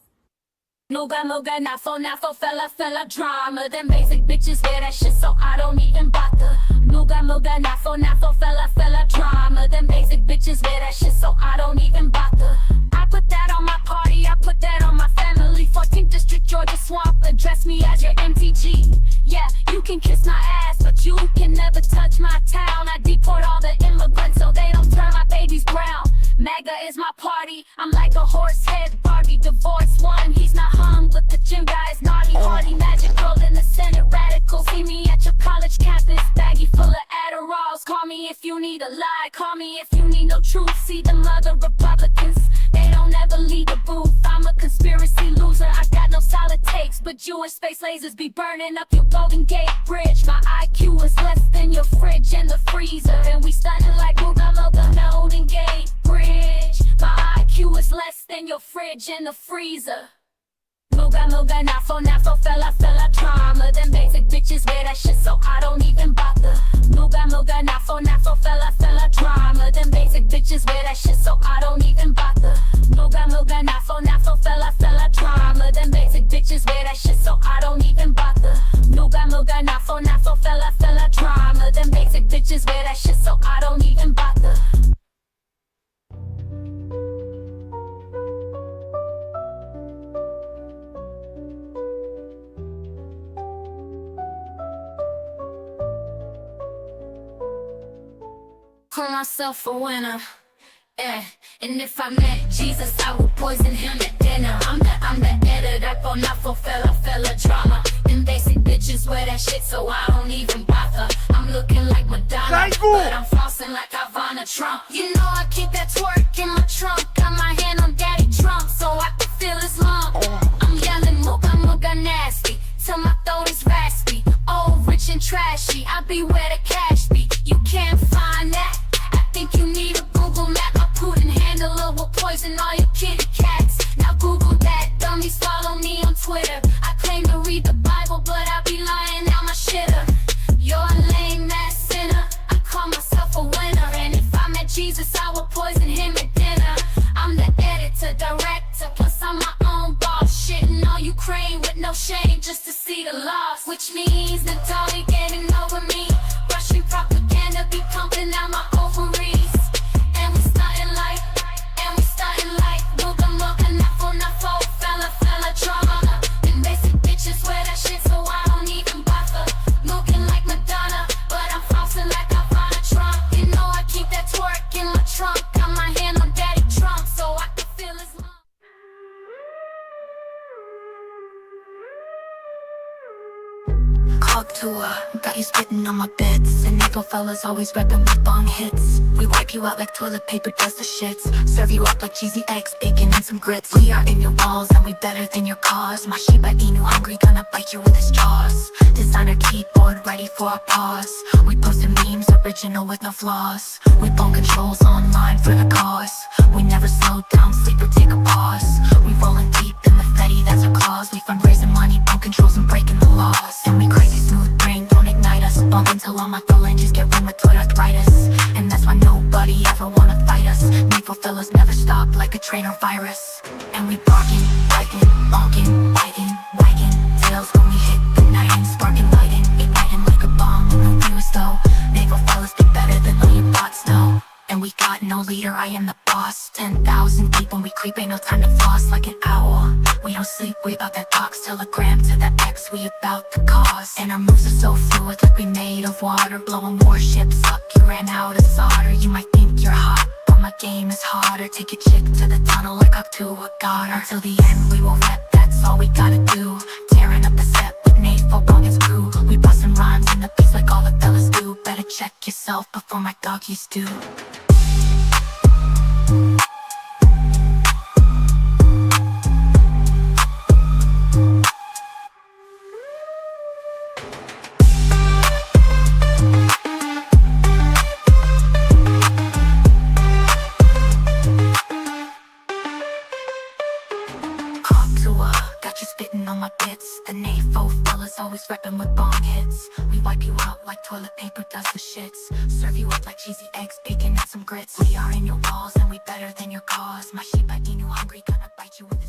Moga, nafo, fella, drama. Them basic bitches hear that shit, so I don't even bother. Moga, nafo, fella, drama. Them basic bitches hear that shit, so I don't even bother. I put that on my party, I put that on my family. 14th District, Georgia Swamp, address me as your MTG. Yeah, you can kiss my ass, but you can never touch my town. I deport all the immigrants so they don't turn my babies brown. MAGA is my party, I'm like a horse head Barbie. Divorce one, he's not hung, but the gym guy is naughty. Hardy magic girl in the Senate, radical. See me at your college campus, baggy full of Adderalls. Call me if you need a lie, call me if you need no no truth. See them other Republicans, they don't ever leave the booth. I'm a conspiracy loser, I got no solid takes, but Jewish space lasers be burning up your Golden Gate Bridge. My IQ is less than your fridge and the freezer, and we stunning like Mugambo, the Golden Gate Bridge. My IQ is less than your fridge and the freezer. Muga, nafo, fella, drama. Them basic bitches wear that shit, so I don't even bother. Muga, nafo, fella, drama. Them basic bitches wear that shit, so I don't even bother. Muga, nafo, fella, drama. Them basic bitches wear that shit, so I don't even bother. Muga, nafo, fella, drama. Them basic bitches wear that shit, so I don't even bother. Call myself a winner, yeah. And if I met Jesus, I would poison him at dinner. I'm the editor, nafo, fella, drama. Them basic bitches wear that shit, so I don't even bother. I'm looking like Madonna, but I'm flossing like Ivana Trump. You know I keep that twerk in my trunk, got my hand on daddy Trump, so I can feel his lump. I'm yelling muga nasty, till my throat is raspy. Old, rich and trashy, I be where the cash be. You can't find that. Think you need a Google map? My pudding handler will poison all your kitty cats. Now Google that, dummies follow me on Twitter. I claim to read the Bible, but I be lying out my shitter. You're a lame ass sinner, I call myself a winner. And if I met Jesus, I would poison him at dinner. I'm the editor, director, plus I'm my own boss. Shitting on Ukraine with no shame, just to see the loss. Which means the Dolly getting over me. Russian propaganda be pumping out my ovaries. And we starting like Muga, nafo, fella, drama. And basic bitches wear that shit, so I don't even bother. Looking like Madonna, but I'm flossing like Ivana Trump. You know I keep that twerk in my trunk, got my hand on daddy Trump, so I can feel his lump. Cog tour, got you spitting on my bits. And April fellas always reppin' with bong hits. We wipe you out like toilet paper does the shits. Serve you up like cheesy eggs, bacon, and some grits. We are in your walls and we better than your cause. My Shiba Inu hungry, gonna bite you with his jaws. Designer keyboard ready for a pause. We posting memes, original with no flaws. We bone controls online for the cause. We never slow down, sleep or take a pause. We rollin' deep in the fetty, that's our cause. We fundraising money, bone controls and breaking the laws. And we crazy smooth brain, don't ignite us. Bump until all my phalanges get rheumatoid arthritis. And that's why nobody ever wanna fight us. Maple fellas never stop like a trainer virus. And we barking, biting, bonking, biting, wagging tails when we hit the night and sparking, lighting, igniting like a bomb. No views though, naval fellas be better than all your bots know. And we got no leader, I am the boss. 10,000 deep when we creep, ain't no time to floss like an owl. We don't sleep, we about that box, telegram to the X, we about the cause. And our moves are so fluid like we made of water. Blowing warships up, you ran out of solder. You might think you're hot, but my game is harder. Take a chick to the tunnel like Octua got her. Till the end we will rep, that's all we gotta do. Tearing up the set with NAFO on his crew. We bustin' rhymes in the beats like all the fellas do. Better check yourself before my doggies do. Got you spitting on my bits. The NAFO fellas always reppin' with bong hits. We wipe you out like toilet paper does the shits. Serve you up like cheesy eggs, bacon, and some grits. We are in your walls and we better than your cause. My Shiba Inu hungry, gonna bite you with his